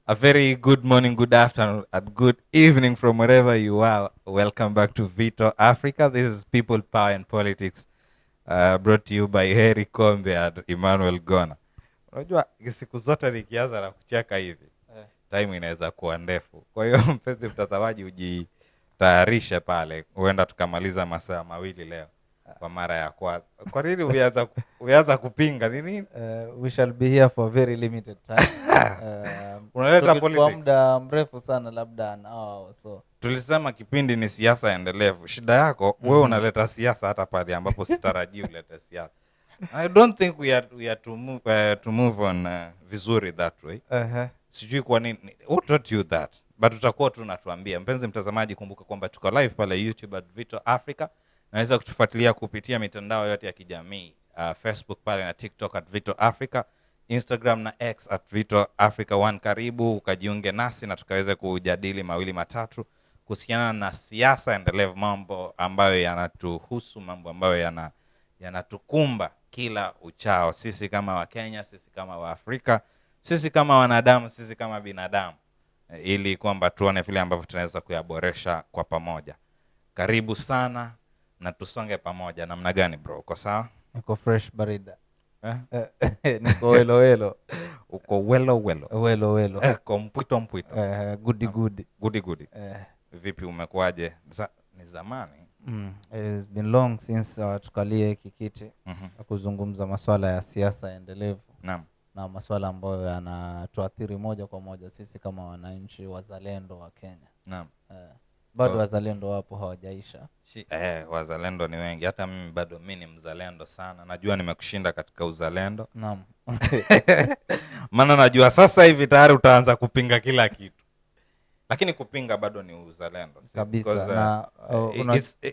A very good morning, good afternoon, and good evening from wherever you are. Welcome back to Vito Africa. This is People, Power and Politics, brought to you by Harry Kombe and Emmanuel Gona. Unajua siku zote nikianza na kucheka hivi, time inaweza kuwa ndefu. Kwa hiyo mpenzi mtazamaji, ujitayarishe pale. Huenda tukamaliza masaa mawili leo kwa mara ya kwanza. Kwa nini umeanza kupinga nini? We shall be here for a very limited time. Unaleta Kwa politics. muda mrefu sana, labda an hour or so. Tulisema kipindi ni siasa endelevu. Shida yako wewe unaleta siasa hata pale ambapo sitarajii ulete siasa. I don't think we are to move on vizuri that way. Sijui kwa nini. Who taught you that? But tutakuwa tunatuambia. Mpenzi mtazamaji, kumbuka kwamba tuko live pale YouTube at Vito Africa. Naweza kutufuatilia kupitia mitandao yote ya kijamii, Facebook pale na TikTok at Vito Africa, Instagram na X at Vito Africa 1. Karibu ukajiunge nasi na tukaweze kujadili mawili matatu kuhusiana na siasa endelevu, mambo ambayo yanatuhusu, mambo ambayo yanatukumba kila uchao, sisi kama Wakenya, sisi kama Waafrika, sisi kama wanadamu, sisi kama binadamu, ili kwamba tuone vile ambavyo tunaweza kuyaboresha kwa pamoja. Karibu sana na tusonge pamoja. Namna gani bro? Uko sawa? Niko fresh barida. Niko welo. Uko welo. Welo. Kompwito. Goody. Vipi umekuaje? Ni zamani. It's been long since tukalie kikiti kuzungumza masuala ya siasa endelevu. Naam. Na masuala ambayo yanatuathiri moja kwa moja sisi kama wananchi wazalendo wa Kenya. Naam. Bado wazalendo wapo hawajaisha. Wazalendo ni wengi. Hata mimi bado mimi ni mzalendo sana. Najua nimekushinda katika uzalendo. Naam. Maana najua sasa hivi tayari utaanza kupinga kila kitu. Lakini kupinga bado ni uzalendo. Kabisa.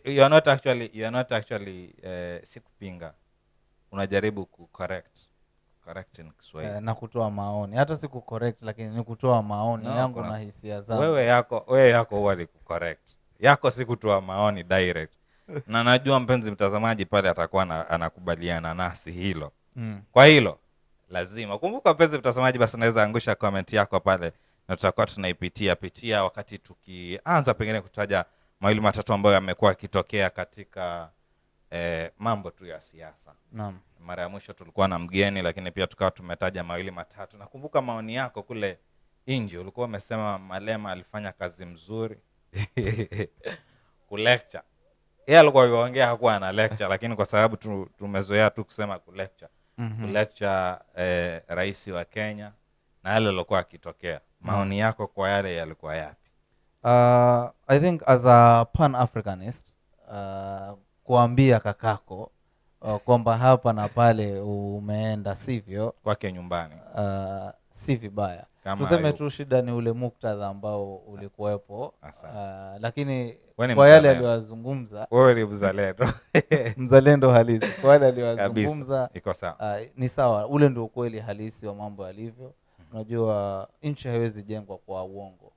You are not actually si kupinga. Unajaribu correct in Kiswahili. Na kutoa maoni. Hata si correct, lakini ni kutoa maoni yangu na hisia zangu. Wewe yako huwa ni correct. Yako si kutoa maoni direct. Na najua mpenzi mtazamaji pale atakuwa anakubaliana nasi hilo. Kwa hilo lazima kumbuka mpenzi mtazamaji, basi naweza angusha comment yako pale na tutakuwa tunaipitia wakati tukianza pengine kutaja mawili matatu ambayo yamekuwa yakitokea katika mambo tu ya siasa. Naam. Mara ya mwisho tulikuwa na mgeni, lakini pia tukawa tumetaja mawili matatu. Nakumbuka maoni yako kule nje, ulikuwa umesema Malema alifanya kazi mzuri kulecture. Yeye alikuwa yuongea, hakuwa ana lecture, lakini kwa sababu tumezoea tu kusema kulecture. Kulecture rais wa Kenya na yale yalikuwa yakitokea. Maoni yako kwa yale yalikuwa yapi? I think as a pan-Africanist, kuambia kakako kwamba hapa na pale umeenda sivyo kwake nyumbani, si vibaya. Tuseme tu shida ni ule muktadha ambao ulikuwepo, lakini kwa yale aliyozungumza, wewe ni mzalendo mzalendo halisi. Kwa yale aliyozungumza iko sawa, ni sawa. Ule ndio ukweli halisi wa mambo yalivyo. Unajua nchi haiwezi jengwa kwa uongo.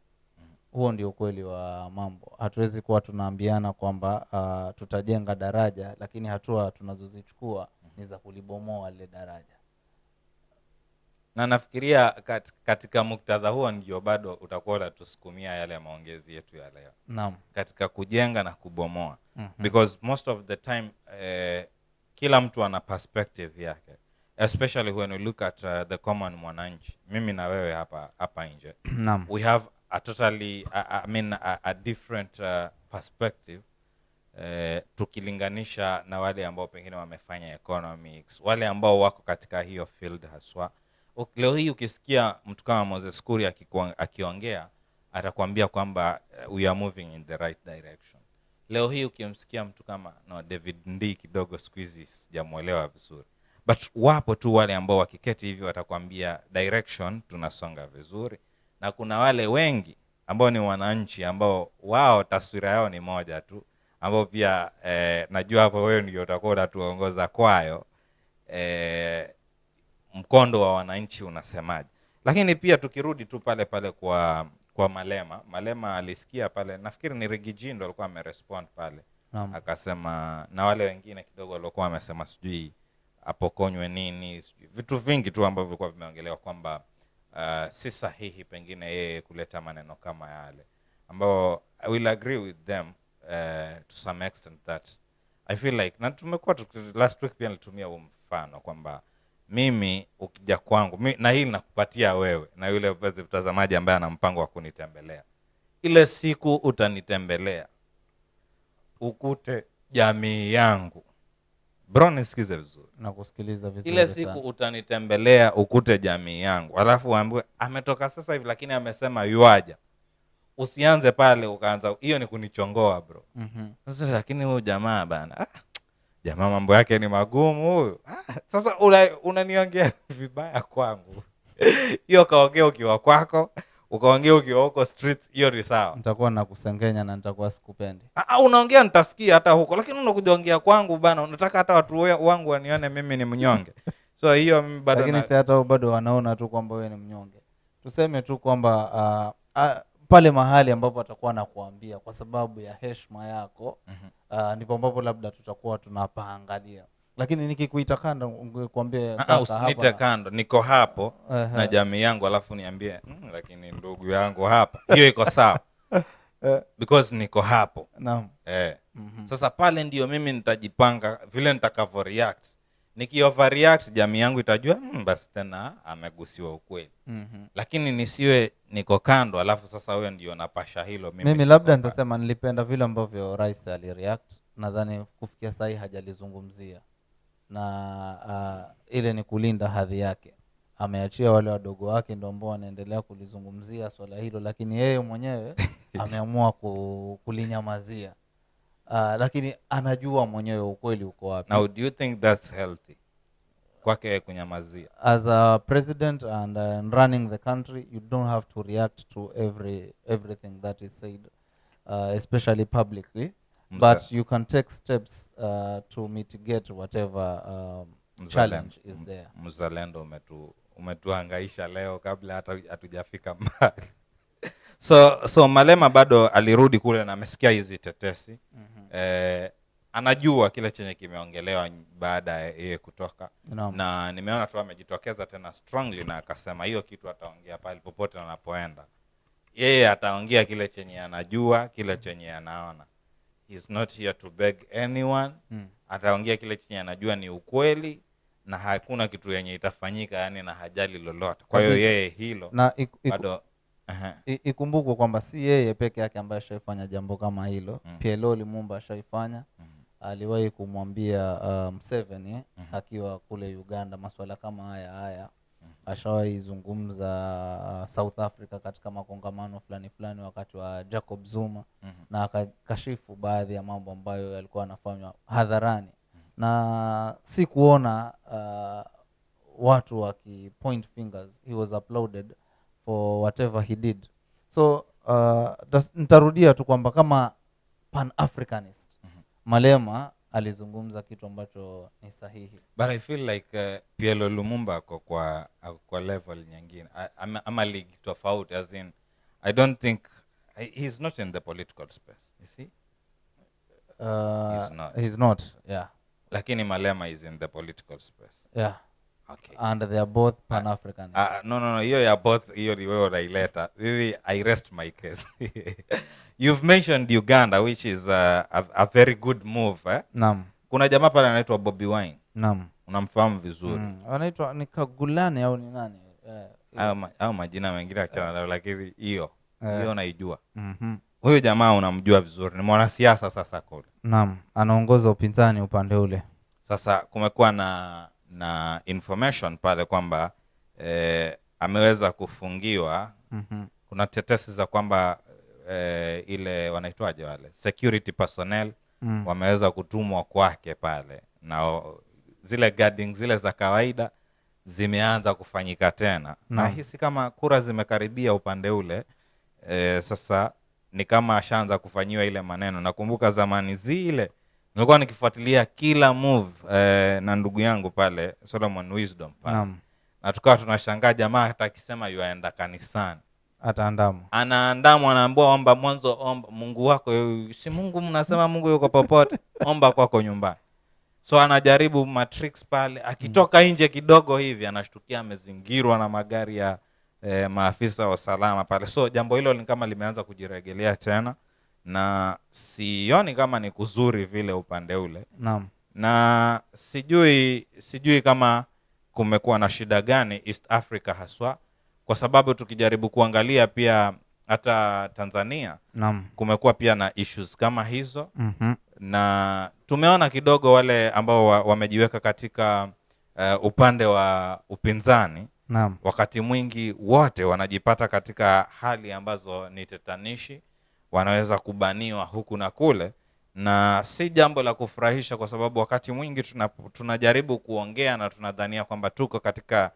Huo ndio ukweli wa mambo. Hatuwezi kuwa tunaambiana kwamba tutajenga daraja, lakini hatua tunazozichukua ni za kulibomoa lile daraja. Na nafikiria katika muktadha huo ndio bado utakuwa unatusukumia yale maongezi yetu ya leo. Naam. Katika kujenga na kubomoa. Because most of the time kila mtu ana perspective yake. Especially when we look at the common mwananchi. Mimi na wewe hapa nje. Naam. We have a totally a different perspective tukilinganisha na wale ambao pengine wamefanya economics, wale ambao wako katika hiyo field haswa. Leo hii ukisikia mtu kama Moses Kuria akiongea, atakwambia kwamba we are moving in the right direction. Leo hii ukimsikia mtu kama David Ndii, kidogo squeeze sijamuelewa vizuri, but wapo tu wale ambao wakiketi hivi watakwambia direction tunasonga vizuri. Na kuna wale wengi ambao ni wananchi ambao wao taswira yao ni moja tu, ambao pia najua hapo wewe ndio utakuwa unatuongoza kwayo, mkondo wa wananchi unasemaje. Lakini pia tukirudi tu pale kwa Malema alisikia pale, nafikiri ni Rigijindo alikuwa amerespond pale. Akasema, na wale wengine kidogo walikuwa wamesema sijui apokonywe nini, vitu vingi tu ambavyo vilikuwa vimeongelewa kwamba si sahihi pengine yeye kuleta maneno kama yale, ambao I will agree with them to some extent that I feel like, na tumekuwa last week pia nilitumia huo mfano kwamba mimi ukija kwangu na hili nakupatia wewe na yule mtazamaji ambaye ana mpango wa kunitembelea, ile siku utanitembelea ukute jamii yangu, bro nisikize vizuri na kusikiliza vizuri, ile siku utanitembelea ukute jamii yangu, alafu waambiwe ametoka sasa hivi lakini amesema yuaja, usianze pale ukaanza hiyo ni kunichongoa bro. Sasa lakini huyo jamaa bana, jamaa mambo yake ni magumu huyo. Sasa unaniongea vibaya kwangu. Hiyo kaongea ukiwa kwako, ukaongea ukiwa huko streets, hiyo ni sawa. Nitakuwa nakusengenya na nitakuwa sikupendi. Unaongea nitasikia hata huko, lakini unakuja ongea kwangu bana, unataka hata watu wangu wanione mimi ni mnyonge. So hiyo mimi bado, lakini si hata bado wanaona tu kwamba wewe ni mnyonge. Tuseme tu kwamba pale mahali ambapo atakuwa nakuambia kwa sababu ya heshima yako, ndipo ambapo labda tutakuwa tunapaangalia. Lakini nikikuita kando ungekuambia kaka usinite kando, niko hapo na jamii yangu, alafu niambie lakini ndugu yangu hapa, hiyo iko sawa because niko hapo. Naam. Sasa pale ndio mimi nitajipanga vile nitakavyo react. Nikioverreact jamii yangu itajua basi tena amegusiwa ukweli. Lakini nisiwe niko kando alafu sasa wewe ndio napasha hilo mimi labda nitasema nilipenda vile ambavyo rais alireact. Nadhani kufikia sahi hajalizungumzia, na ile ni kulinda hadhi yake. Ameachia wale wadogo wake ndio ambao wanaendelea kulizungumzia swala hilo, lakini yeye mwenyewe ameamua kulinyamazia. Lakini anajua mwenyewe ukweli uko wapi. Now do you think that's healthy kwake kunyamazia? As a president and running the country, you don't have to react to everything that is said, especially publicly. But you can take steps to mitigate whatever challenge is there. Mzalendo umetuhangaisha leo kabla hata hatujafika mbali. So Malema bado alirudi kule na amesikia hizi tetesi. Anajua kile chenye kimeongelewa baada ya yeye kutoka. Na nimeona tu amejitokeza tena strongly na akasema hiyo kitu ataongea pale popote anapoenda. Yeye ataongea kile chenye anajua, kile chenye anaona. He's not here to beg anyone. Ataongea kile chenye anajua ni ukweli na hakuna kitu yenye itafanyika yani na hajali lolote. Kwa hiyo yeye hilo na bado ikumbukwe kwamba si yeye peke yake ambaye ashaifanya jambo kama hilo. PLO Lumumba ashaifanya. Aliwahi kumwambia Museveni akiwa kule Uganda masuala kama haya. Ashawahi zungumza South Africa katika makongamano fulani wakati wa Jacob Zuma, na akakashifu baadhi ya mambo ambayo yalikuwa yanafanywa hadharani. Na si kuona watu waki-point fingers. He was applauded for whatever he did. So nitarudia tu kwamba kama pan-Africanist, Malema alizungumza kitu ambacho ni sahihi. But I feel like PLO Lumumba kwa level nyingine, ama league tofauti, as in I don't think he's not in the political space, you see. He's not, yeah. Lakini Malema is in the political space. Yeah. Okay. And they are both pan-African. No, hiyo ya both, hiyo ni wewe unaileta. I rest my case. You've mentioned Uganda, which is a very good move. Naam. Kuna jamaa pale anaitwa Bobby Wine. Naam. Unamfahamu vizuri. Anaitwa ni Kagulani au ni nani? Au majina mengine achana nayo, lakini hiyo naijua. Huyo jamaa unamjua vizuri. Ni mwanasiasa sasa kule. Naam, anaongoza upinzani upande ule. Sasa kumekuwa na information pale kwamba ameweza kufungiwa. Kuna tetesi za kwamba ile wanaitwaje wale security personnel wameweza kutumwa kwake pale, na zile guarding zile za kawaida zimeanza kufanyika tena. Na hisi kama kura zimekaribia upande ule, sasa ni kama ashaanza kufanyiwa ile maneno. Nakumbuka zamani zile nilikuwa nikifuatilia kila move na ndugu yangu pale Solomon Wisdom pale. Na tukawa tunashangaa jamaa hata akisema yuaenda kanisani anaandamwa, anaambiwa omba mwanzo, omba Mungu wako. Si Mungu mnasema Mungu yuko popote, omba kwako nyumbani. So anajaribu matrix pale, akitoka nje kidogo hivi anashtukia amezingirwa na magari ya maafisa wa usalama pale. So jambo hilo ni kama limeanza kujiregelea tena, na sioni kama ni kuzuri vile upande ule. Naam. Na sijui kama kumekuwa na shida gani East Africa haswa, kwa sababu tukijaribu kuangalia pia hata Tanzania, Naam, kumekuwa pia na issues kama hizo. Na tumeona kidogo wale ambao wamejiweka katika upande wa upinzani. Naam. Wakati mwingi wote wanajipata katika hali ambazo ni tetanishi, wanaweza kubaniwa huku na kule, na si jambo la kufurahisha, kwa sababu wakati mwingi tunajaribu kuongea na tunadhania kwamba tuko katika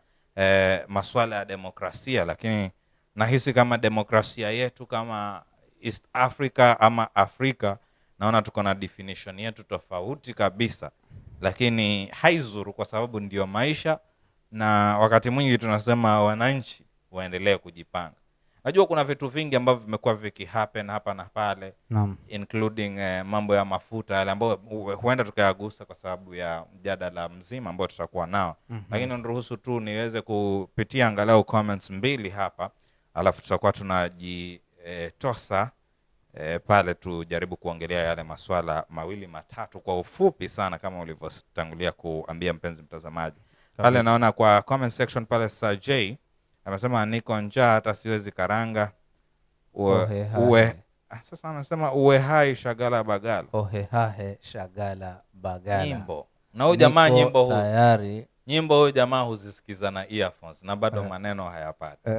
masuala ya demokrasia, lakini nahisi kama demokrasia yetu kama East Africa ama Afrika, naona tuko na definition yetu tofauti kabisa, lakini haizuru kwa sababu ndio maisha, na wakati mwingi tunasema wananchi waendelee kujipanga. Najua kuna vitu vingi ambavyo vimekuwa vikihappen hapa na pale. Naam. Including mambo ya mafuta yale ambayo huenda tukayagusa kwa sababu ya mjadala mzima ambao tutakuwa nao. Lakini niruhusu tu niweze kupitia angalau comments 2 hapa, alafu tutakuwa tunajitosa pale tujaribu kuongelea yale maswala 2 matatu kwa ufupi sana, kama ulivyotangulia kuambia mpenzi mtazamaji. Pale naona kwa comment section pale Sir J amesema niko njaa hata siwezi karanga. Sasa anasema uwe hai shagala bagala. Ohehahe shagala bagala. Nyimbo. Na huyu jamaa nyimbo huu tayari. Nyimbo huyu jamaa huzisikiza na earphones na bado maneno hayapati.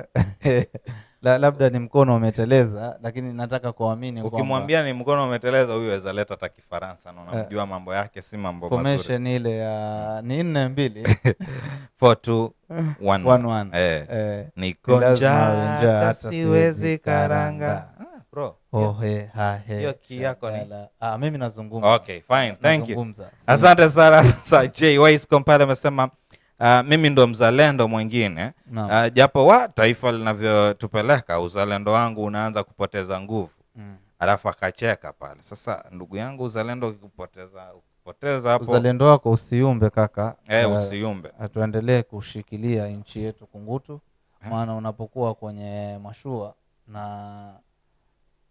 Labda ni mkono umeteleza, lakini nataka kuamini kwamba ukimwambia ni mkono umeteleza, huyu aweza leta hata Kifaransa na unamjua mambo yake si mambo mazuri. Formation ile ya ni 4-2 4-2-1-1. Niko njaa hata siwezi karanga. Bro. Hiyo ki yako ni mimi nazungumza. Okay, fine. Thank you. Asante sana Sir J. Wise Compile amesema mimi ndo mzalendo mwingine. Japo taifa linavyotupeleka, uzalendo wangu unaanza kupoteza nguvu. Alafu akacheka pale. Sasa ndugu yangu, uzalendo ukipoteza hapo, uzalendo wako usiumbe kaka. Usiumbe. Tuendelee kushikilia nchi yetu kungutu. Maana unapokuwa kwenye mashua na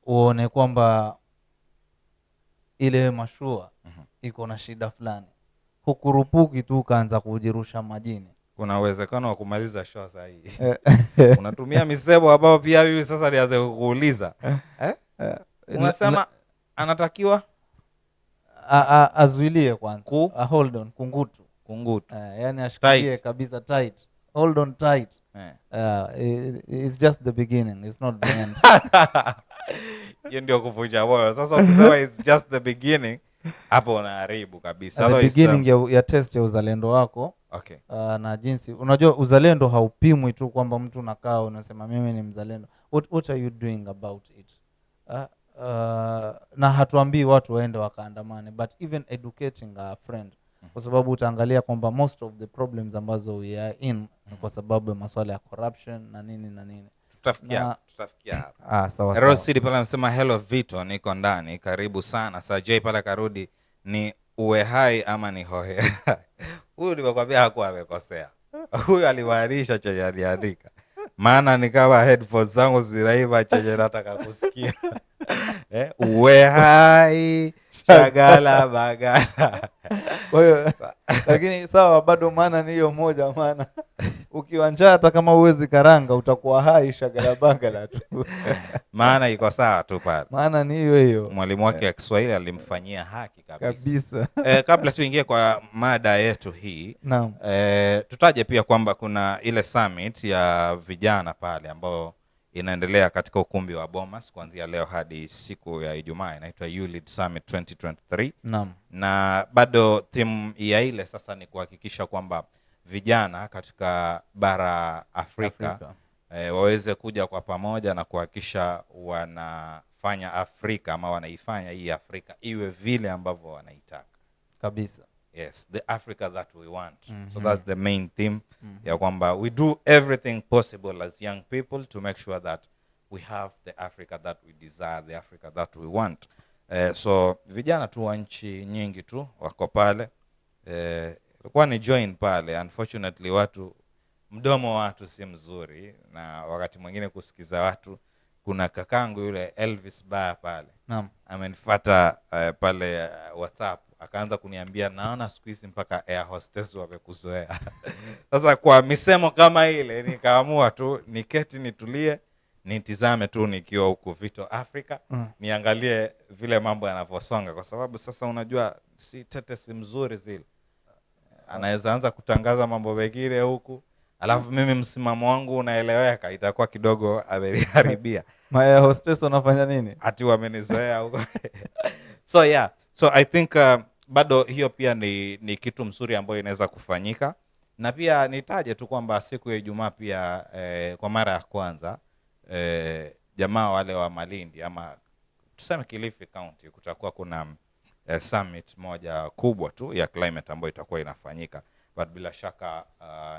uone kwamba ile mashua iko na shida fulani, hukurupuki tu kaanza kujirusha majini, kuna uwezekano wa kumaliza show saa hii. Unatumia misemo ambao pia hivi sasa nianze kukuuliza. Unasema anatakiwa azuilie kwanza. Hold on, kungutu. Yani ashikilie kabisa tight. Hold on tight. It's just the beginning, it's not the end. Hiyo ndio kuvunja moyo. Sasa ukisema it's just the beginning, hapo unaharibu kabisa. The beginning ya test ya uzalendo wako. Okay. Na jinsi unajua uzalendo haupimwi tu kwamba mtu unakaa unasema mimi ni mzalendo. What are you doing about it? Na hatuambii watu waende wakaandamane, but even educating a friend, kwa sababu utaangalia kwamba most of the problems ambazo we are in kwa sababu ya masuala ya corruption na nini. Tutafikia hapa. Sawa. Rosidi pale anasema hello Vito, niko ndani, karibu sana. Sir J pale karudi, ni uwe hai ama ni hohe. Huyu nimekwambia hakuwa amekosea. Huyu alimaanisha chenye aliandika. Maana ni kama headphones zangu zinaiba chenye nataka kusikia. Uwe hai shagala bagala. Kwa hiyo lakini sawa, bado maana ni hiyo moja. Maana ukiwa njaa hata kama huwezi karanga utakuwa hai shagala bagala tu. Maana iko sawa tu pale. Maana ni hiyo. Mwalimu wake wa Kiswahili alimfanyia haki kabisa. Kabla tuingie kwa mada yetu hii, naam, tutaje pia kwamba kuna ile summit ya vijana pale ambao inaendelea katika ukumbi wa Bomas kuanzia leo hadi siku ya Ijumaa, inaitwa YouLead Summit 2023. Naam. Na bado theme ya ile sasa ni kuhakikisha kwamba vijana katika bara Afrika. Waweze kuja kwa pamoja na kuhakikisha wanafanya Afrika ama wanaifanya hii Afrika iwe vile ambavyo wanaitaka kabisa. Yes, the Africa that we want. So that's the main theme. Ya kwamba we do everything possible as young people to make sure that we have the Africa that we desire, the Africa that we want. So vijana tu wa nchi nyingi tu wako pale. Ilikuwa ni join pale. Unfortunately watu mdomo wa watu si mzuri, na wakati mwingine kusikiza watu. Kuna kakangu yule Elvis Bar pale, Naam. amenifuata pale WhatsApp, akaanza kuniambia naona siku hizi mpaka air hostess wamekuzoea. Sasa kwa misemo kama ile nikaamua tu niketi nitulie, nitizame tu nikiwa huko Vito Africa, niangalie vile mambo yanavyosonga, kwa sababu sasa unajua si tetesi mzuri zile. Anaweza anza kutangaza mambo mengine huku, alafu mimi msimamo wangu unaeleweka, itakuwa kidogo ameniharibia. Maya hostess wanafanya nini? Ati wamenizoea huko. So I think bado hiyo pia ni kitu mzuri ambayo inaweza kufanyika. Na pia nitaje tu kwamba siku ya Ijumaa pia kwa mara ya kwanza jamaa wale wa Malindi ama tuseme Kilifi County kutakuwa kuna summit moja kubwa tu ya climate ambayo itakuwa inafanyika. But bila shaka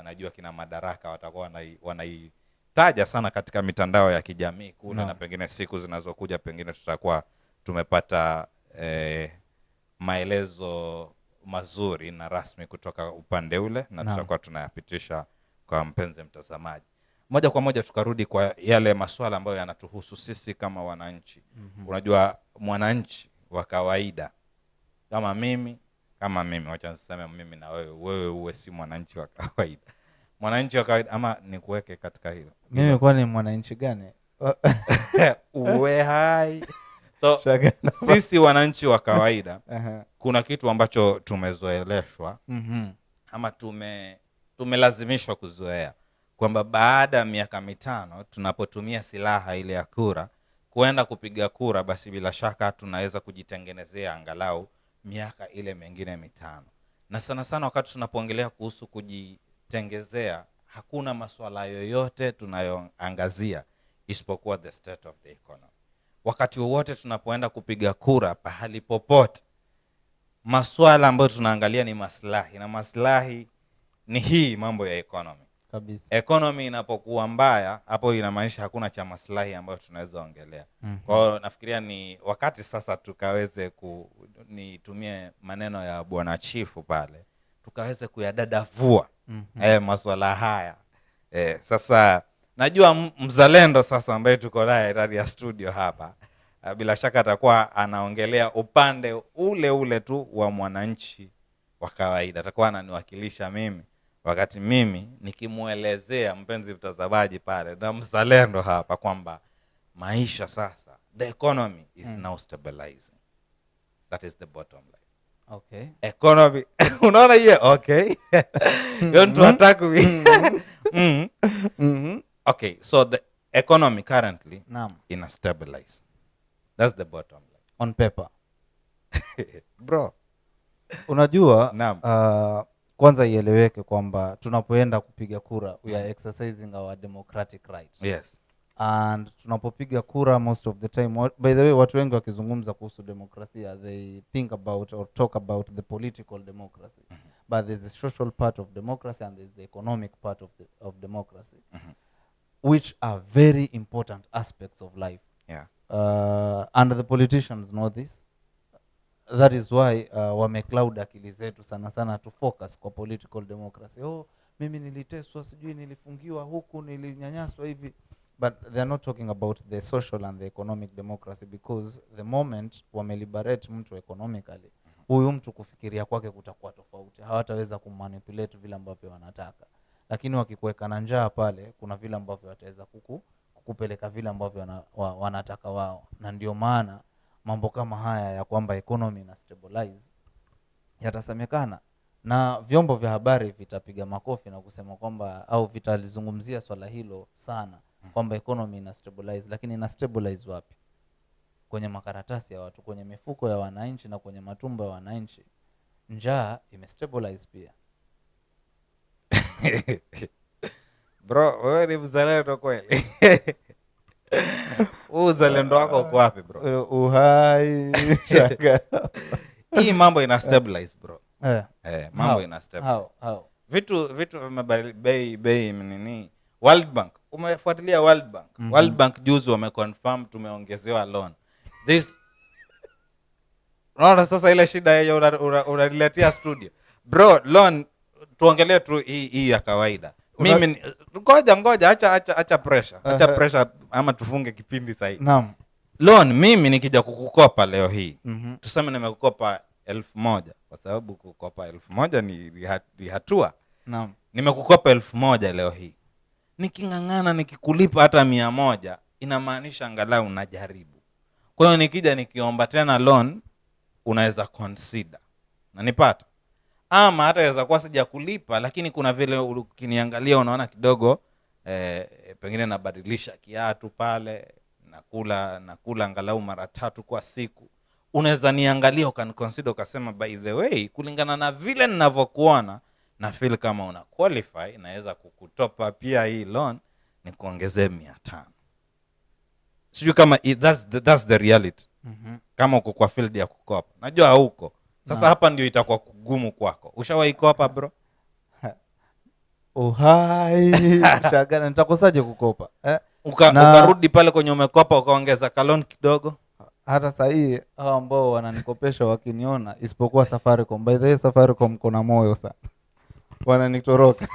najua kina Madaraka watakuwa wanaitaja sana katika mitandao ya kijamii kule, na pengine siku zinazokuja pengine tutakuwa tumepata maelezo mazuri na rasmi kutoka upande ule, na tutakuwa tunayapitisha kwa mpenzi mtazamaji. Moja kwa moja tukarudi kwa yale masuala ambayo yanatuhusu sisi kama wananchi. Unajua mwananchi wa kawaida kama mimi, wacha niseme mimi na wewe uwe si mwananchi wa kawaida. Mwananchi wa kawaida, ama nikuweke katika hilo. Mimi kwani mwananchi gani? Uwe hai. So sisi wananchi wa kawaida kuna kitu ambacho tumezoeleshwa ama tumelazimishwa kuzoea, kwamba baada ya miaka 5 tunapotumia silaha ile ya kura kuenda kupiga kura, basi bila shaka tunaweza kujitengenezea angalau miaka ile mengine 5. Na sana sana wakati tunapoongelea kuhusu kujitengezea, hakuna masuala yoyote tunayoangazia isipokuwa the state of the economy. Wakati wote tunapoenda kupiga kura pahali popote, masuala ambayo tunaangalia ni maslahi, na maslahi ni hii mambo ya economy kabisa. Economy inapokuwa mbaya, hapo inamaanisha hakuna cha maslahi ambayo tunaweza ongelea. Kwa hiyo nafikiria ni wakati sasa tukaweze nitumie maneno ya bwana chifu pale, tukaweze kuyadadavua masuala haya. Sasa najua mzalendo sasa ambaye tuko naye ndani ya studio hapa, bila shaka atakuwa anaongelea upande ule tu wa mwananchi wa kawaida. Atakuwa ananiwakilisha mimi, wakati mimi nikimuelezea mpenzi mtazamaji pale na mzalendo hapa kwamba maisha sasa, the economy is now stabilizing. That is the bottom line. Okay. Economy. Unaona hiyo? Okay. Don't attack me. Okay, so the economy currently in a stabilize. That's the bottom line. On paper. Bro. Unajua kwanza ieleweke kwamba tunapoenda kupiga kura we are exercising our democratic right. Yes. And tunapopiga kura most of the time, by the way, watu wengi wakizungumza kuhusu demokrasia they think about or talk about the political democracy. But there's a social part of democracy and there's the economic part of democracy. Which are very important aspects of life. Yeah. And the politicians know this. That is why wamecloud akili zetu sana sana to focus kwa political democracy. Mimi niliteswa, sijui nilifungiwa huku, nilinyanyaswa hivi. But they are not talking about the social and the economic democracy, because the moment wameliberate mtu economically, huyu mtu kufikiria kwake kutakuwa tofauti. Hawataweza kumanipulate vile ambavyo wanataka. Lakini wakikuweka na njaa pale, kuna vile ambavyo wataweza kukupeleka vile ambavyo wanataka wao. Na ndio maana mambo kama haya ya kwamba economy na stabilize yatasemekana, na vyombo vya habari vitapiga makofi na kusema kwamba, au vitalizungumzia swala hilo sana, kwamba economy ina stabilize. Lakini ina stabilize wapi? Kwenye makaratasi ya watu, kwenye mifuko ya wananchi na kwenye matumbo ya wananchi. Njaa imestabilize pia. Bro, wewe ni mzalendo kweli? Uzalendo wako uko wapi bro? Uhai. Hii mambo ina stabilize bro. Mambo ina stabilize. How? Vitu bei nini? World Bank. Umefuatilia World Bank? World Bank juzi wameconfirm tumeongezewa loan. Unaona sasa ile shida hiyo unaniletea studio. Bro, loan tuongelee tu hii ya kawaida. mimi ngoja acha pressure. Acha pressure ama tufunge kipindi sasa. Naam. Loan mimi nikija kukukopa leo hii. Tuseme nimekukopa 1,000 kwa sababu kukopa 1,000 ni hatua. Naam. Nimekukopa 1,000 leo hii. Nikingangana nikikulipa hata 100 inamaanisha angalau unajaribu. Kwa hiyo nikija nikiomba tena loan unaweza consider. Nanipata? Ama hata yaweza kuwa sijakulipa lakini kuna vile ukiniangalia unaona kidogo pengine nabadilisha kiatu pale, nakula angalau mara 3 kwa siku. Unaweza niangalia ukaniconsider ukasema by the way kulingana na vile ninavyokuona na feel kama una qualify naweza kukutopa pia hii loan nikuongezee 500. Sijui kama that's the reality. Kama uko kwa field ya kukopa. Najua huko. Sasa hapa ndio itakuwa kugumu kwako. Ushawahi kopa bro? Uhai. Shagana nitakosaje kukopa? Ukarudi pale kwenye umekopa ukaongeza kalon kidogo. Hata saa hii hao ambao wananikopesha wakiniona isipokuwa Safaricom. By the way Safaricom kuna moyo sana. Wananitoroka.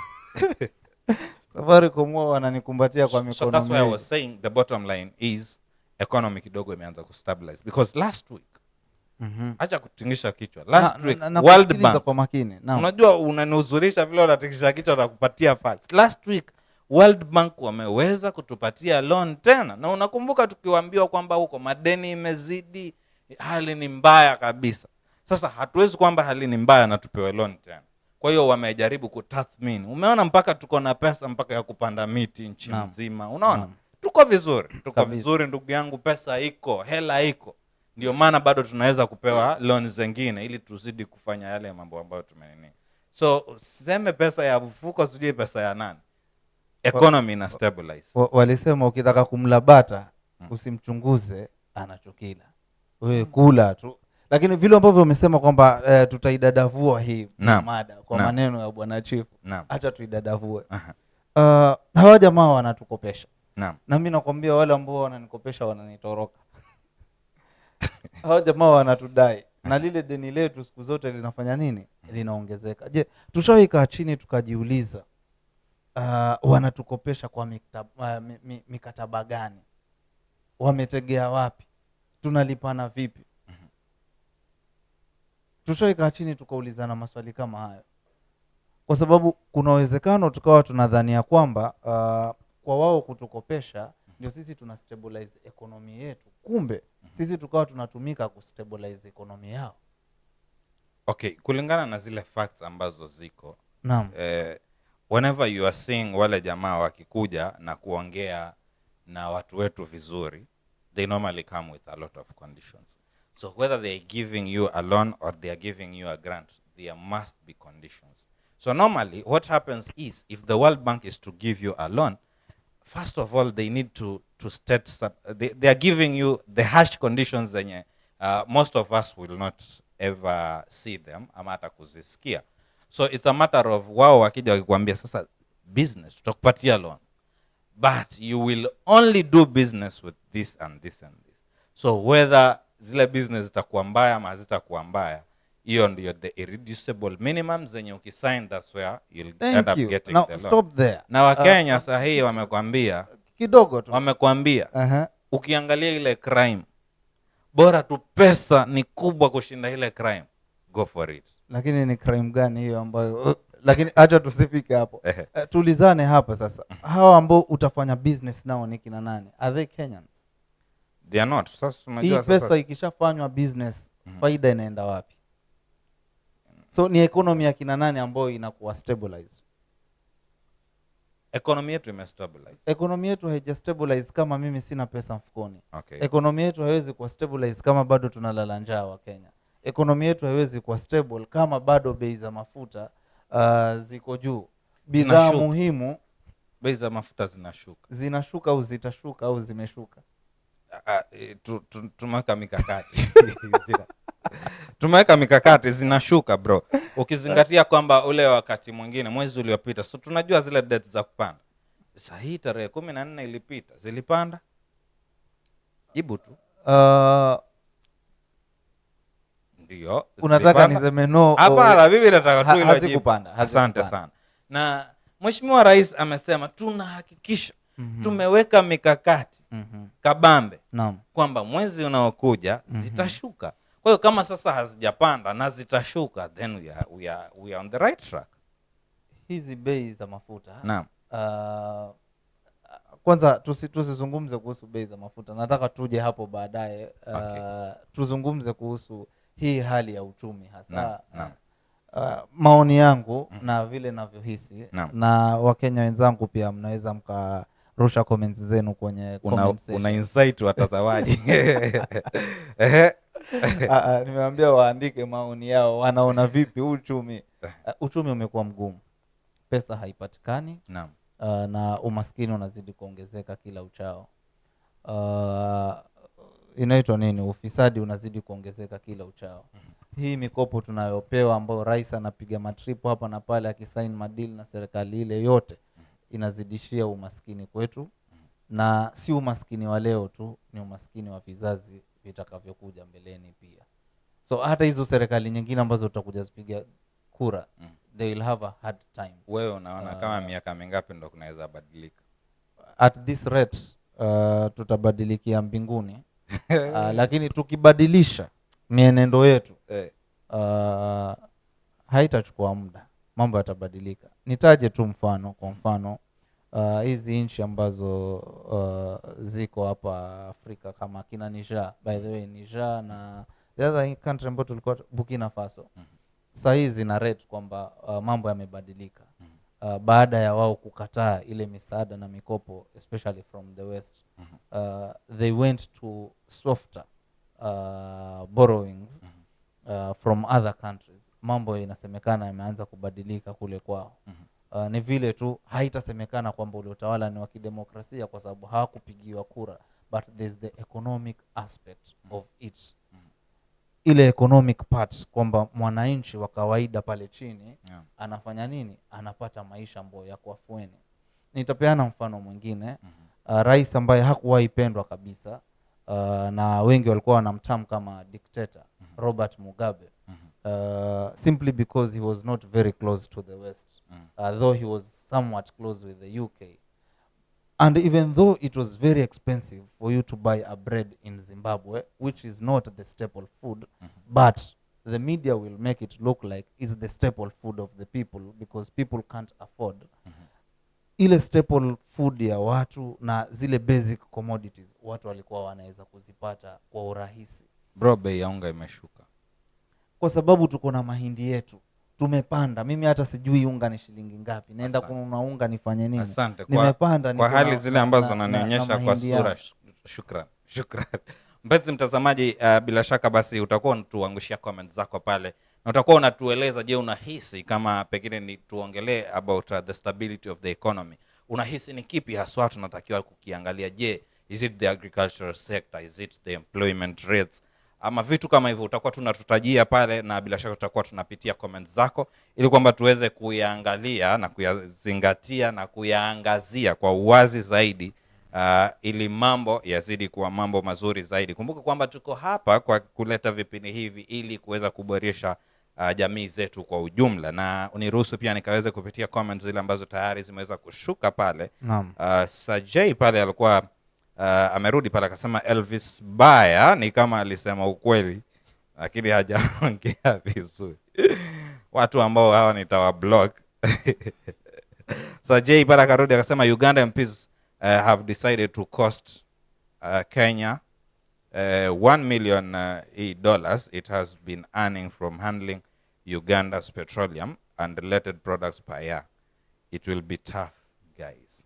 Safaricom wao wananikumbatia kwa mikono. So that's why I was saying the bottom line is economy kidogo imeanza kustabilize because last week acha kutingisha kichwa. Last week World Bank kwa makini. Unajua unanihuzurisha vile unatingisha kichwa na kupatia facts. Last week World Bank wameweza kutupatia loan tena. Na unakumbuka tukiwaambiwa kwamba huko madeni imezidi, hali ni mbaya kabisa. Sasa hatuwezi kwamba hali ni mbaya na tupewe loan tena. Kwa hiyo wamejaribu kutathmini. Umeona mpaka tuko na pesa mpaka ya kupanda miti nchi nzima. Unaona? Tuko vizuri ndugu yangu, pesa iko, hela iko. Ndio maana bado tunaweza kupewa loan zingine ili tuzidi kufanya yale mambo ambayo tumenini. So seme pesa ya mfuko sijui pesa ya nani. Economy ina stabilize. Walisema ukitaka kumlabata usimchunguze anachokila. Wewe kula tu. Lakini vile ambavyo umesema kwamba tutaidadavua hii mada kwa maneno ya bwana chief. Acha tuidadavue. Hawa jamaa wanatukopesha. Na mimi nakwambia wale ambao wananikopesha wananitoroka. Hawa jamaa wanatudai. Na lile deni letu siku zote linafanya nini? Linaongezeka. Je, tushawahi kaa chini tukajiuliza wanatukopesha kwa mikataba gani? Wametegea wapi? Tunalipana vipi? Tushawahi kaa chini tukaulizana maswali kama hayo. Kwa sababu kuna uwezekano tukawa tunadhania kwamba kwa wao kutukopesha ndio sisi tuna stabilize economy yetu. Kumbe sisi tukawa tunatumika kustabilize economy yao. Okay, kulingana na zile facts ambazo ziko. Naam. Whenever you are seeing wale jamaa wakikuja na kuongea na watu wetu vizuri, they normally come with a lot of conditions. So whether they are giving you a loan or they are giving you a grant, there must be conditions. So normally what happens is if the World Bank is to give you a loan, first of all they need to state they are giving you the harsh conditions zenye most of us will not ever see them ama hata kuzisikia. So it's a matter of wao wakija wakikwambia sasa business tutakupatia loan, but you will only do business with this and this and this. So whether zile business zitakuwa mbaya ama hazitakuwa mbaya, hiyo ndio the irreducible minimum zenye ukisign, that's where you'll end up getting now, the loan. Stop there. Na Wakenya sahihi wamekwambia kidogo tu. Wamekwambia ukiangalia ile crime, bora tu pesa ni kubwa kushinda ile crime, go for it. Lakini ni crime gani hiyo ambayo lakini acha tusifike hapo. Tulizane hapa sasa. Hawa ambao utafanya business nao ni kina nani? Are they Kenyans? They are not. Sasa unajua hii pesa ikishafanywa business faida inaenda wapi? So ni economy ya kina nani ambayo inakuwa stabilized? Economy yetu imestabilize. Economy yetu haijastabilize kama mimi sina pesa mfukoni. Okay. Economy yetu haiwezi kuwa stabilize kama bado tunalala njaa wa Kenya. Economy yetu haiwezi kuwa stable kama bado bei za mafuta ziko juu. Bidhaa muhimu bei za mafuta zinashuka au zitashuka au zimeshuka. Tumeweka mikakati. Tumeweka mikakati zinashuka bro. Ukizingatia kwamba ule wakati mwingine mwezi uliopita, so tunajua zile dates za kupanda. Sasa hii tarehe 14 ilipita, zilipanda? Jibu tu. Ndio. Unataka niseme no? Hapana, bibi nataka tu hilo jibu. Hazikupanda. Asante sana. Na Mheshimiwa Rais amesema tunahakikisha tumeweka mikakati kabambe Naam. kwamba mwezi unaokuja zitashuka. Kwa hiyo kama sasa hazijapanda na zitashuka, then we are on the right track. Hizi bei za mafuta. Naam. Kwanza tusizungumze kuhusu bei za mafuta. Nataka tuje hapo baadaye. Tuzungumze kuhusu hii hali ya uchumi hasa. Naam. Maoni yangu na vile navyohisi na Wakenya wenzangu pia mnaweza mkarusha comments zenu kwenye comment section. Una insight watazamaji. Nimeambia waandike maoni yao, wanaona vipi uchumi. Uchumi umekuwa mgumu, pesa haipatikani. Naam. Na umaskini unazidi kuongezeka kila uchao. Inaitwa nini, ufisadi unazidi kuongezeka kila uchao. Hii mikopo tunayopewa ambayo rais anapiga matripo hapa na pale akisign madili na serikali ile, yote inazidishia umaskini kwetu. Na si umaskini wa leo tu, ni umaskini wa vizazi vitakavyokuja mbeleni pia. So hata hizo serikali nyingine ambazo tutakuja zipiga kura, they will have a hard time. Wewe unaona kama miaka mingapi ndo kunaweza badilika? At this rate tutabadilikia mbinguni. Lakini tukibadilisha mienendo yetu haitachukua muda, mambo yatabadilika. Nitaje tu mfano, kwa mfano hizi nchi ambazo ziko hapa Afrika kama kina Niger, by the way Niger na the other country ambayo tulikuwa Burkina Faso, saa hizi na rate kwamba mambo yamebadilika baada ya wao kukataa ile misaada na mikopo especially from the West. They went to softer borrowings from other countries. Mambo inasemekana yameanza kubadilika kule kwao. Ni vile tu haitasemekana kwamba ule utawala ni wa kidemokrasia kwa sababu hawakupigiwa kura, but there's the economic aspect of it. Ile economic part kwamba mwananchi wa kawaida pale chini anafanya nini, anapata maisha ambayo yako afueni. Nitapeana mfano mwingine. Rais ambaye hakuwahi pendwa kabisa na wengi walikuwa wanamtamu kama dictator, Robert Mugabe, simply because he was not very close to the West, though he was somewhat close with the UK. And even though it was very expensive for you to buy a bread in Zimbabwe, which is not the staple food, but the media will make it look like it's the staple food of the people because people can't afford ile staple food ya watu, na zile basic commodities watu walikuwa wanaweza kuzipata kwa urahisi. Bro, bei ya unga imeshuka kwa sababu tuko na mahindi yetu tumepanda. Mimi hata sijui unga ni shilingi ngapi, naenda kununua unga nifanye nini? Asante nimepanda kwa hali zile ambazo unanionyesha kwa sura. Shukran. Mpenzi mtazamaji, bila shaka basi utakuwa unatuangushia comments zako pale na utakuwa unatueleza, je, unahisi kama pengine ni tuongelee about the stability of the economy. Unahisi ni kipi haswa tunatakiwa kukiangalia? Je, is it the agricultural sector, is it the employment rates, ama vitu kama hivyo? Utakuwa tunatutajia pale na bila shaka tutakuwa tunapitia comments zako ili kwamba tuweze kuyaangalia na kuyazingatia na kuyaangazia kwa uwazi zaidi, ili mambo yazidi kuwa mambo mazuri zaidi. Kumbuka kwamba tuko hapa kwa kuleta vipindi hivi ili kuweza kuboresha jamii zetu kwa ujumla, na uniruhusu pia nikaweze kupitia comments zile ambazo tayari zimeweza kushuka pale. Sajay pale alikuwa amerudi pale akasema Elvis Baya ni kama alisema ukweli lakini hajaongea vizuri. Watu ambao hawa nitawablock. Sajay pale akarudi akasema Uganda MPs have decided to cost Kenya $1 million it has been earning from handling Uganda's petroleum and related products per year. It will be tough, guys.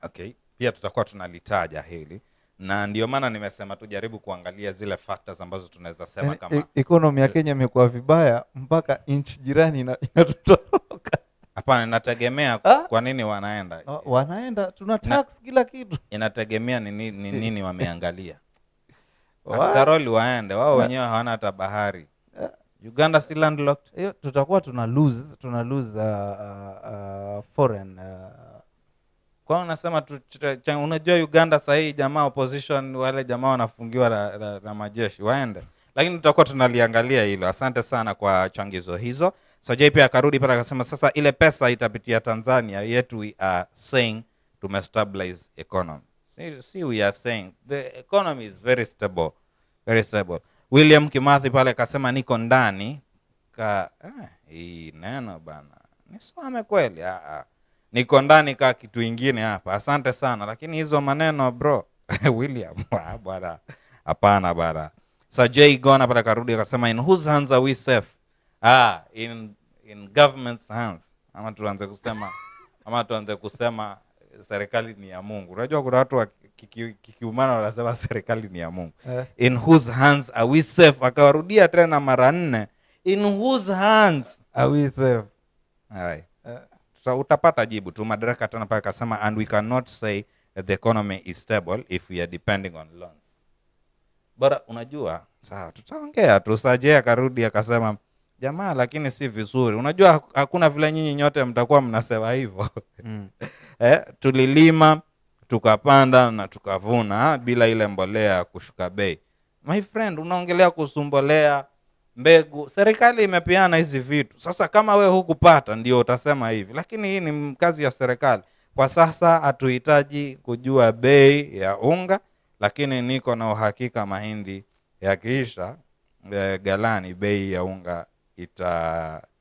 Okay, pia tutakuwa tunalitaja hili na ndio maana nimesema tujaribu kuangalia zile factors ambazo tunaweza sema kama economy ya Kenya imekuwa vibaya mpaka nchi jirani inatutoroka. Hapana, inategemea kwa nini wanaenda. Wanaenda tuna tax kila kitu. Inategemea ni nini wameangalia. After all waende, wao wenyewe hawana hata bahari. Uganda still landlocked. Hiyo tutakuwa tuna lose foreign kwa unasema unajua Uganda sasa hii jamaa opposition wale jamaa wanafungiwa na majeshi waende. Lakini tutakuwa tunaliangalia hilo. Asante sana kwa changizo hizo. Sajai pia akarudi pale akasema sasa ile pesa itapitia Tanzania yetu, we are saying to stabilize economy. See, we are saying the economy is very stable, very stable. William Kimathi pale akasema niko ndani hii neno bana nisome kweli. Niko ndani ka kitu ingine hapa. Asante sana, lakini hizo maneno bro William bwana hapana bana. Sajai Gona pale karudi akasema in whose hands are we safe? In government's hands. Ama tuanze kusema serikali ni ya Mungu. Unajua kuna watu kikiumana wanasema serikali ni ya Mungu. In whose hands are we safe? Akawarudia tena mara 4. In whose hands are we safe? Utapata jibu tu. Madaraka tena pale akasema and we cannot say that the economy is stable if we are depending on loans. Bora unajua sawa, tutaongea tu. Sajai akarudi akasema jamaa, lakini si vizuri. Unajua hakuna vile nyinyi nyote mtakuwa mnasema hivyo. Tulilima, tukapanda na tukavuna bila ile mbolea kushuka bei. My friend, unaongelea kusumbolea mbegu. Serikali imepeana hizi vitu. Sasa kama we hukupata ndio utasema hivi. Lakini hii ni kazi ya serikali. Kwa sasa hatuhitaji kujua bei ya unga, lakini niko na uhakika mahindi yakiisha galani bei ya unga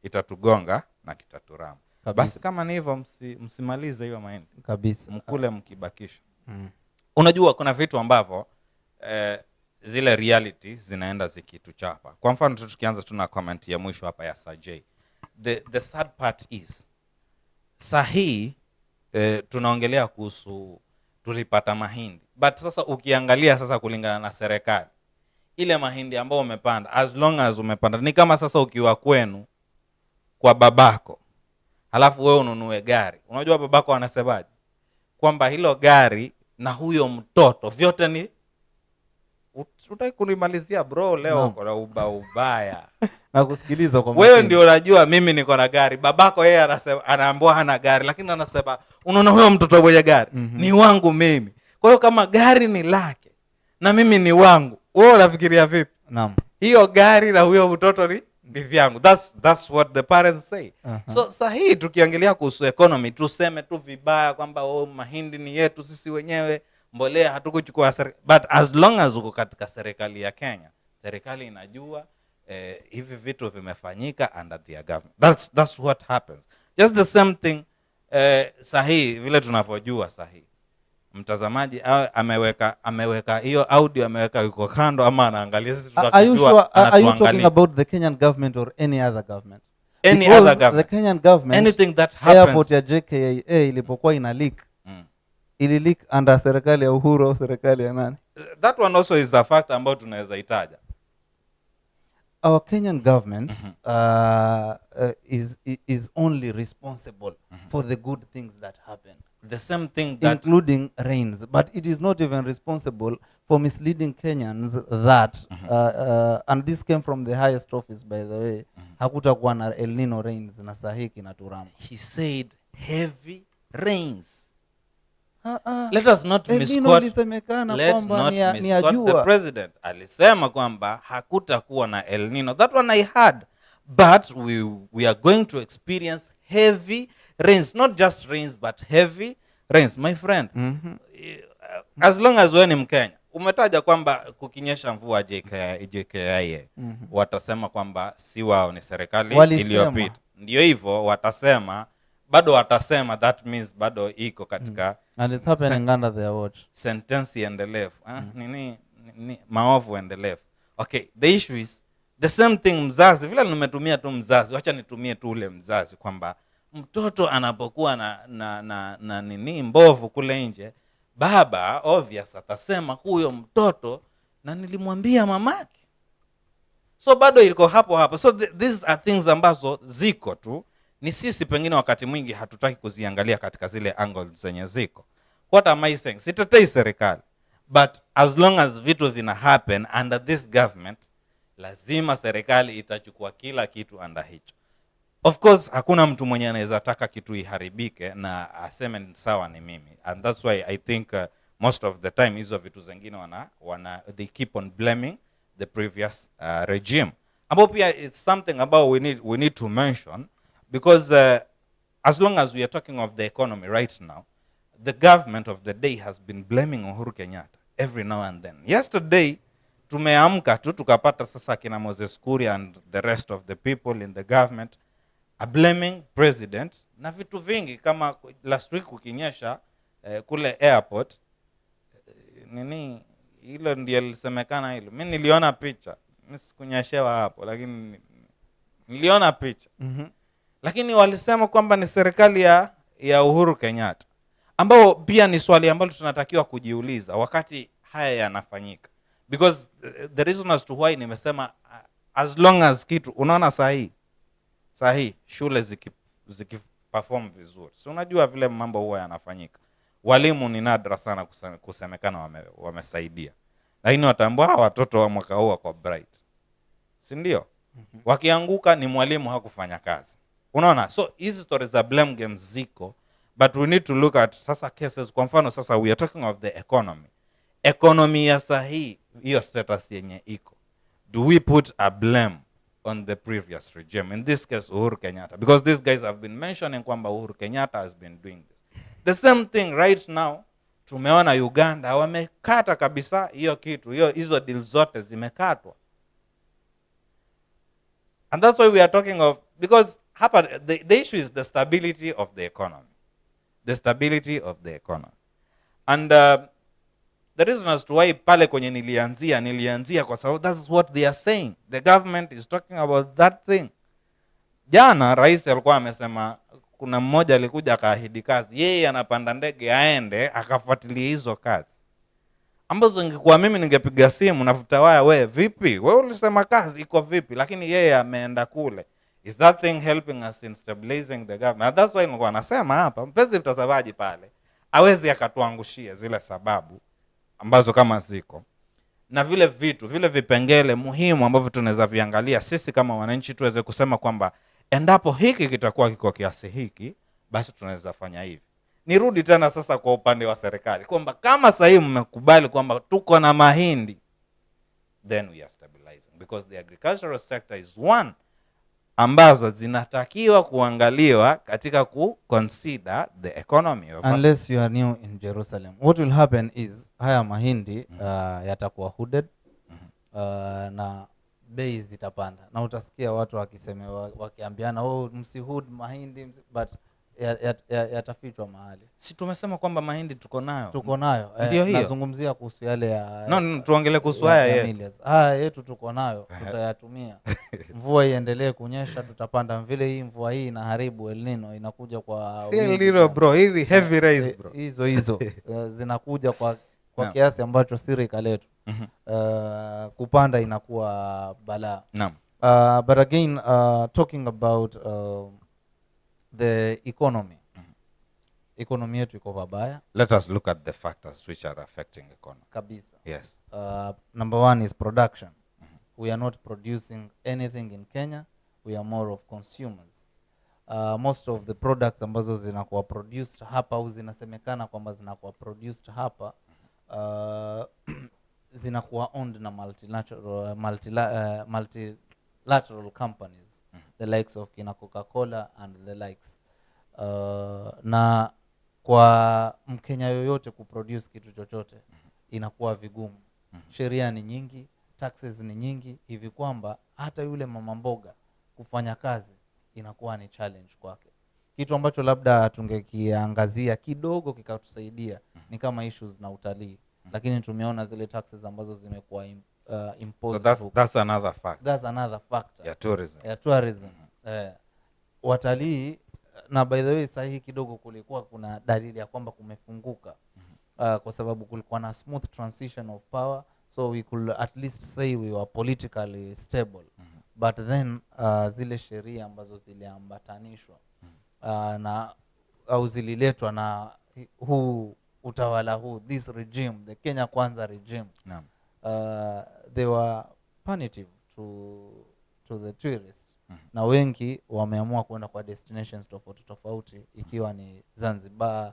itatugonga na kitaturama. Basi kama ni hivyo msimalize hiyo mahindi kabisa, mkule mkibakisha. Unajua kuna vitu ambavyo zile reality zinaenda zikituchapa. Kwa mfano tukianza tuna comment ya mwisho hapa ya Sajai. The sad part is sahi tunaongelea kuhusu tulipata mahindi, but sasa ukiangalia sasa kulingana na serikali ile mahindi ambao umepanda, as long as umepanda, ni kama sasa ukiwa kwenu kwa babako halafu wewe ununue gari. Unajua babako anasemaje? Kwamba hilo gari na huyo mtoto vyote ni utaki kunimalizia bro leo uko na ubaya na kusikiliza kwa wewe ndio unajua mimi niko na gari. Babako yeye anasema anaambiwa hana gari, lakini anasema unaona huyo mtoto mwenye gari ni wangu mimi. Kwa hiyo kama gari ni lake na mimi ni wangu, wewe unafikiria vipi? Naam. Hiyo gari na huyo mtoto ni vyangu. That's what the parents say. So sahihi tukiangalia kuhusu economy tuseme tu vibaya kwamba mahindi ni yetu sisi wenyewe, mbolea hatukuchukua but as long as uko katika serikali ya Kenya, serikali inajua hivi vitu vimefanyika under their government. That's what happens. Just the same thing sahihi vile tunapojua sahihi. Mtazamaji ameweka hiyo audio, ameweka yuko kando ama anaangalia sisi tutakujua. Are you talking about the Kenyan government or any other government? Any other government. The Kenyan government, anything that happens. Airport ya JKIA ilipokuwa ina leak. Ili leak under serikali ya Uhuru au serikali ya nani? That one also is a fact ambao tunaweza itaja. Our Kenyan government is only responsible for the good things that happen. The same thing that including rains, but it is not even responsible for misleading Kenyans that and this came from the highest office by the way, hakutakuwa na El Nino rains na sahiki na turama. He said heavy rains. Let us not misquote. The president alisema kwamba hakutakuwa na El Nino. That one I heard. But we are going to experience heavy rains, not just rains but heavy rains, my friend. As long as wewe ni Mkenya, umetaja kwamba kukinyesha mvua JKIA, watasema kwamba si wao, ni serikali iliyopita. Ndio hivyo watasema, bado watasema, that means bado iko katika and it's happening under their watch. Sentence endelevu. Nini maovu endelevu. Okay, the issue is the same thing. Mzazi vile nimetumia tu mzazi, wacha nitumie tu ule mzazi kwamba mtoto anapokuwa na nini mbovu kule nje, baba obvious atasema huyo mtoto na nilimwambia mamake. So bado iko hapo. So these are things ambazo ziko tu, ni sisi pengine wakati mwingi hatutaki kuziangalia katika zile angles zenye ziko. What am I saying? Sitetei serikali, but as long as vitu vina happen under this government, lazima serikali itachukua kila kitu under hicho. Of course hakuna mtu mwenye anaweza taka kitu iharibike na aseme sawa ni mimi, and that's why I think most of the time hizo vitu zingine they keep on blaming the previous regime. Ambapo pia it's something about we need to mention, because as long as we are talking of the economy right now, the government of the day has been blaming Uhuru Kenyatta every now and then. Yesterday tumeamka tu tukapata sasa kina Moses Kuria and the rest of the people in the government are blaming president na vitu vingi, kama last week ukinyesha kule airport nini hilo ndio lisemekana hilo. Mimi niliona picha, mimi sikunyeshewa hapo, lakini niliona picha. Lakini walisema kwamba ni serikali ya Uhuru Kenyatta, ambao pia ni swali ambalo tunatakiwa kujiuliza wakati haya yanafanyika, because the reason as to why nimesema as long as kitu unaona sahi shule ziki perform vizuri, so unajua vile mambo huwa yanafanyika. Walimu ni nadra sana kusemekana wamesaidia, lakini watambua watoto wa mwaka huu kwa bright, si ndio? Wakianguka ni mwalimu hakufanya kazi, unaona. So hizi stories za blame games ziko, but we need to look at sasa cases. Kwa mfano sasa we are talking of the economy ya sahi, hiyo status yenye iko, do we put a blame on the previous regime, in this case Uhuru Kenyatta, because these guys have been mentioning kwamba Uhuru Kenyatta has been doing this. The same thing right now tumeona Uganda wamekata kabisa hiyo kitu, hizo deal zote zimekatwa. And that's why we are talking of, because hapa the issue is the stability of the economy. The stability of the economy. And the reason as to why pale kwenye nilianzia kwa sababu that's what they are saying. The government is talking about that thing. Jana rais alikuwa amesema, kuna mmoja alikuja akaahidi kazi, yeye anapanda ndege aende akafuatilia hizo kazi, ambazo ingekuwa mimi ningepiga simu nafuta waya, wewe vipi, wewe ulisema kazi iko vipi, lakini yeye ameenda kule. Is that thing helping us in stabilizing the government? And that's why nilikuwa nasema hapa, mpenzi mtazamaji pale hawezi akatuangushia zile sababu ambazo kama ziko, na vile vipengele muhimu ambavyo tunaweza viangalia sisi kama wananchi tuweze kusema kwamba endapo hiki kitakuwa kiko kiasi hiki, basi tunaweza fanya hivi. Nirudi tena sasa kwa upande wa serikali kwamba kama sasa mmekubali kwamba tuko na mahindi, then we are stabilizing, because the agricultural sector is one ambazo zinatakiwa kuangaliwa katika consider the economy of unless you are new in Jerusalem. What will happen is haya mahindi yatakuwa hooded na bei zitapanda, na utasikia watu wakiambiana msihood mahindi, but yatafichwa mahali. Si tumesema kwamba mahindi tuko nayo? Ndio hiyo nazungumzia kuhusu yale ya no tuongelee kuhusu haya yetu tuko nayo, tutayatumia. Mvua iendelee kunyesha, tutapanda. Vile hii mvua hii inaharibu, El Nino inakuja kwa si El Nino bro, hii heavy rains bro, hizo zinakuja kwa kiasi ambacho sirika letu kupanda inakuwa balaa. But again talking about the economy. Economy yetu iko vibaya. Let us look at the factors which are affecting economy. Kabisa. Yes. Number one is production. We are not producing anything in Kenya. We are more of consumers. Most of the products ambazo zinakuwa produced hapa au zinasemekana kwamba zinakuwa produced hapa zinakuwa owned na multilateral companies, the likes of kina Coca-Cola and the likes. Na kwa Mkenya yoyote kuproduce kitu chochote inakuwa vigumu. Sheria ni nyingi, taxes ni nyingi, hivi kwamba hata yule mama mboga kufanya kazi inakuwa ni challenge kwake. Kitu ambacho labda tungekiangazia kidogo kikatusaidia ni kama issues na utalii, lakini tumeona zile taxes ambazo zimekuwa imposed. So that's another factor. That's another factor. Yeah, tourism. Watalii, na by the way sahihi kidogo kulikuwa kuna dalili ya kwamba kumefunguka kwa sababu kulikuwa na smooth transition of power, so we could at least say we were politically stable. But then zile sheria ambazo ziliambatanishwa na au zililetwa na huu utawala huu, this regime, the Kenya Kwanza regime, they were punitive to the tourists. Na wengi wameamua kwenda kwa destinations tofauti ikiwa ni Zanzibar,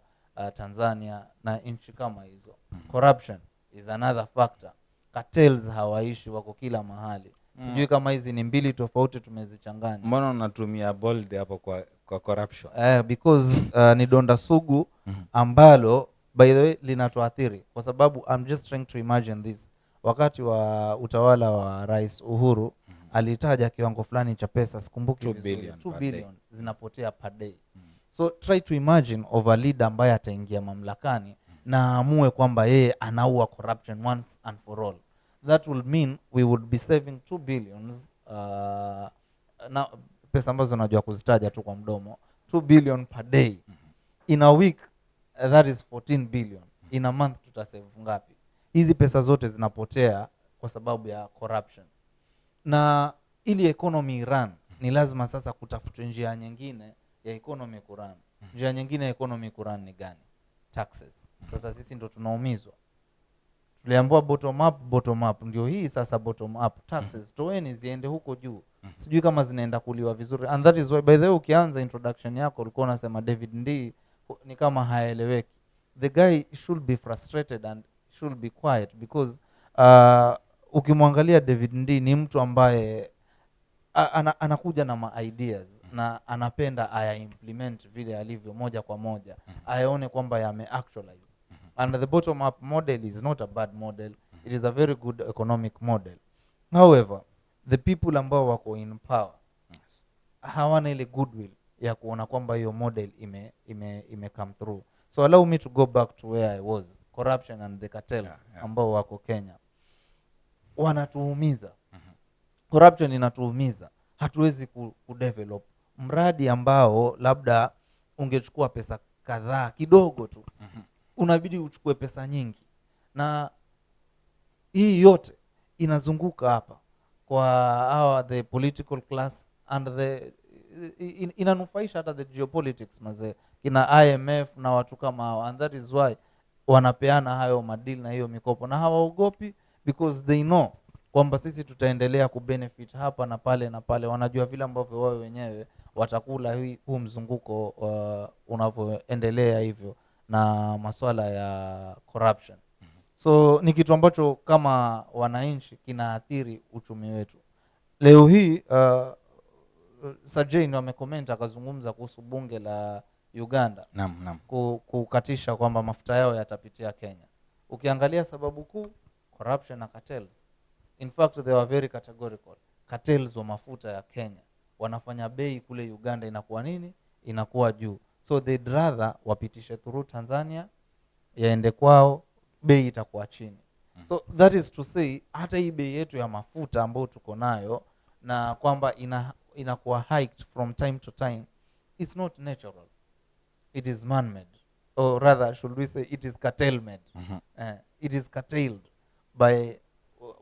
Tanzania na nchi kama hizo. Corruption is another factor. Cartels hawaishi, wako kila mahali. Sijui kama hizi ni mbili tofauti tumezichanganya. Mbona unatumia bold hapo kwa corruption? Because ni donda sugu ambalo by the way linatuathiri, kwa sababu I'm just trying to imagine this. Wakati wa utawala wa Rais Uhuru alitaja kiwango fulani cha pesa, sikumbuki 2 billion zinapotea per day. So try to imagine of a leader ambaye ataingia mamlakani na amue kwamba yeye anaua corruption once and for all. That will mean we would be saving 2 billions na pesa ambazo najua kuzitaja tu kwa mdomo, 2 billion per day. In a week that is 14 billion. In a month tutasave ngapi? Hizi pesa zote zinapotea kwa sababu ya corruption. Na ili economy run ni lazima sasa kutafutwa njia nyingine ya economy kurun. Njia nyingine ya economy kurun ni gani? Taxes. Sasa sisi ndo tunaumizwa. Tuliambiwa bottom up ndio hii sasa bottom up. Taxes toeni ziende huko juu. Sijui kama zinaenda kuliwa vizuri. And that is why by the way ukianza introduction yako ulikuwa unasema David Ndii ni kama haeleweki. The guy should be frustrated and should be quiet because ukimwangalia David Ndii ni mtu ambaye anakuja na ma ideas na anapenda aya implement vile alivyo moja kwa moja, ayaone kwamba yame actualize. And the bottom up model is not a bad model, it is a very good economic model. However, the people ambao wako in power hawana ile goodwill ya kuona kwamba hiyo model ime come through. So allow me to go back to where I was. Corruption and the cartels ambao wako Kenya wanatuumiza. Corruption inatuumiza. Hatuwezi kudevelop mradi ambao labda ungechukua pesa kadhaa kidogo tu. Unabidi uchukue pesa nyingi. Na hii yote inazunguka hapa kwa the political class and inanufaisha hata the geopolitics mazee, kina IMF na watu kama hao. And that is why wanapeana hayo madili na hiyo mikopo, na hawaogopi because they know kwamba sisi tutaendelea kubenefit hapa na pale na pale. Wanajua vile ambavyo wao wenyewe watakula huu mzunguko unavyoendelea hivyo na masuala ya corruption. So ni kitu ambacho kama wananchi kinaathiri uchumi wetu. Leo hii Sajeni wamecomment akazungumza kuhusu bunge la Uganda kukatisha kwamba mafuta yao yatapitia Kenya. Ukiangalia sababu kuu, corruption na cartels. In fact they were very categorical. Cartels wa mafuta ya Kenya wanafanya bei kule Uganda inakuwa nini? Inakuwa juu. So they'd rather wapitishe through Tanzania yaende kwao, bei itakuwa chini. So that is to say hata hii bei yetu ya mafuta ambayo tuko nayo na kwamba inakuwa hiked from time to time, it's not natural, it is man made, or rather should we say it is cartel made. It is curtailed by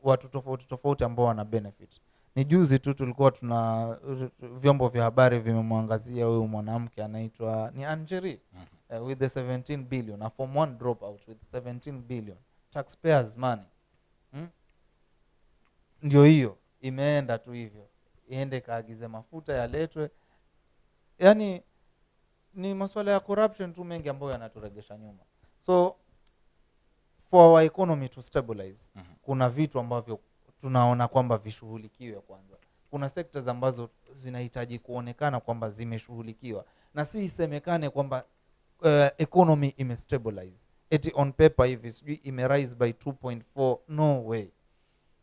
watu tofauti ambao wana benefit. Ni juzi tu tulikuwa tuna vyombo vya habari vimemwangazia huyu mwanamke anaitwa ni Anjeri with the 17 billion, a form 1 dropout with 17 billion taxpayers money. Ndio hiyo imeenda tu hivyo, iende kaagize mafuta yaletwe. Yani ni masuala ya corruption tu mengi ambayo yanaturegesha nyuma. So for our economy to stabilize, kuna vitu ambavyo tunaona kwamba vishughulikiwe kwanza. Kuna sectors ambazo zinahitaji kuonekana kwamba zimeshughulikiwa, na si isemekane kwamba economy imestabilize eti on paper hivi sijui imerise by 2.4. No way.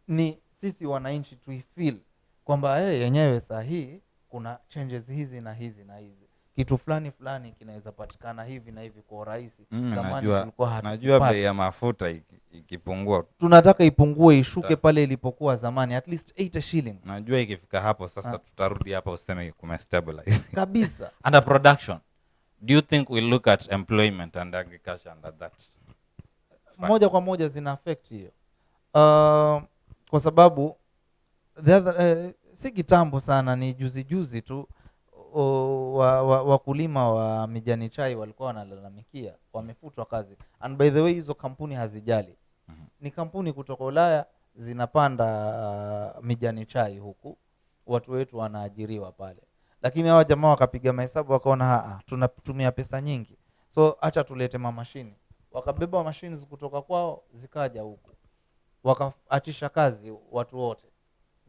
Ni sisi wananchi tuifeel kwamba yenyewe sahihi kuna changes hizi na hizi na hizi, kitu fulani kinaweza patikana hivi na hivi kwa urahisi. Zamani tulikuwa najua bei ya mafuta ikipungua, tunataka ipungue ishuke pale ilipokuwa zamani, at least 80 shillings. Najua ikifika hapo sasa tutarudi hapa useme kumestabilize kabisa. Under production, do you think we look at employment and agriculture under that? Moja kwa moja zina affect hiyo. Kwa sababu si kitambo sana, ni juzi tu wakulima wa mijani chai walikuwa wanalalamikia wamefutwa kazi. And by the way hizo kampuni hazijali. Ni kampuni kutoka Ulaya zinapanda mijani chai huku, watu wetu wanaajiriwa pale. Lakini hawa jamaa wakapiga mahesabu wakaona tunatumia pesa nyingi, so acha tulete mashini. Wakabeba machines kutoka kwao zikaja huku, wakaachisha kazi watu wote.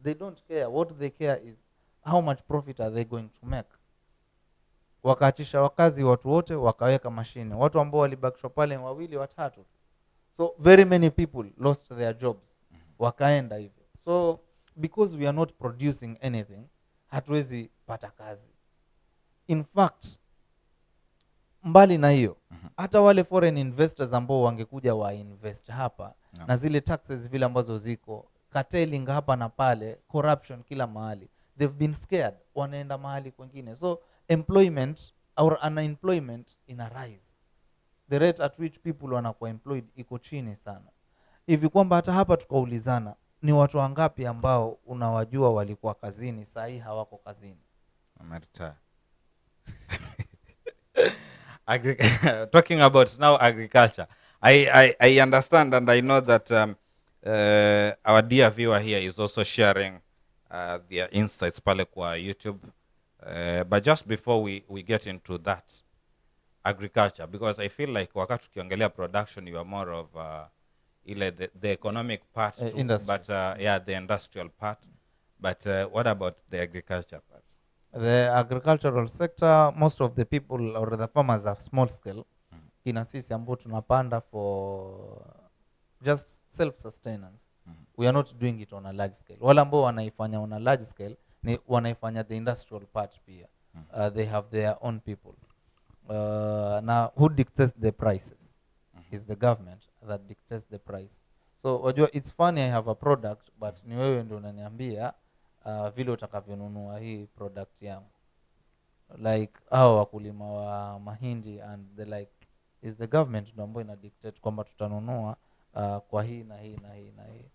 they don't care. What they care is how much profit are they going to make. Wakaachisha wakazi watu wote, wakaweka mashine. Watu ambao walibakishwa pale wawili watatu. So very many people lost their jobs. Wakaenda hivyo. So because we are not producing anything, hatuwezi pata kazi. In fact, mbali na hiyo, hata wale foreign investors ambao wangekuja wa invest hapa, na zile taxes vile ambazo ziko, carteling hapa na pale, corruption kila mahali, they've been scared, wanaenda mahali kwingine. So employment or unemployment ina rise. The rate at which people wanakuwa employed iko chini sana, hivi kwamba hata hapa tukaulizana, ni watu wangapi ambao unawajua walikuwa kazini sahi hawako kazini? Amerita. Talking about now agriculture, I understand and I know that our dear viewer here is also sharing their insights pale kwa YouTube, but just before we get into that agriculture, because I feel like wakati tukiongelea production you are more of the economic part too, but the industrial part, but what about the agriculture part? The agricultural sector, most of the people or the farmers are small scale. Kina sisi ambao tunapanda for just self sustenance. We are not doing it on a large scale. Wale ambao wanaifanya on a large scale ni wanaifanya the industrial part pia. They have their own people. Now who dictates the prices? Is the government that dictates the price. So wajua, it's funny I have a product, but ni wewe ndio unaniambia vile utakavyonunua hii product yangu. Like hao wakulima wa mahindi and the like, is the government ndio ambayo ina dictate kwamba tutanunua kwa hii na hii na hii na hii.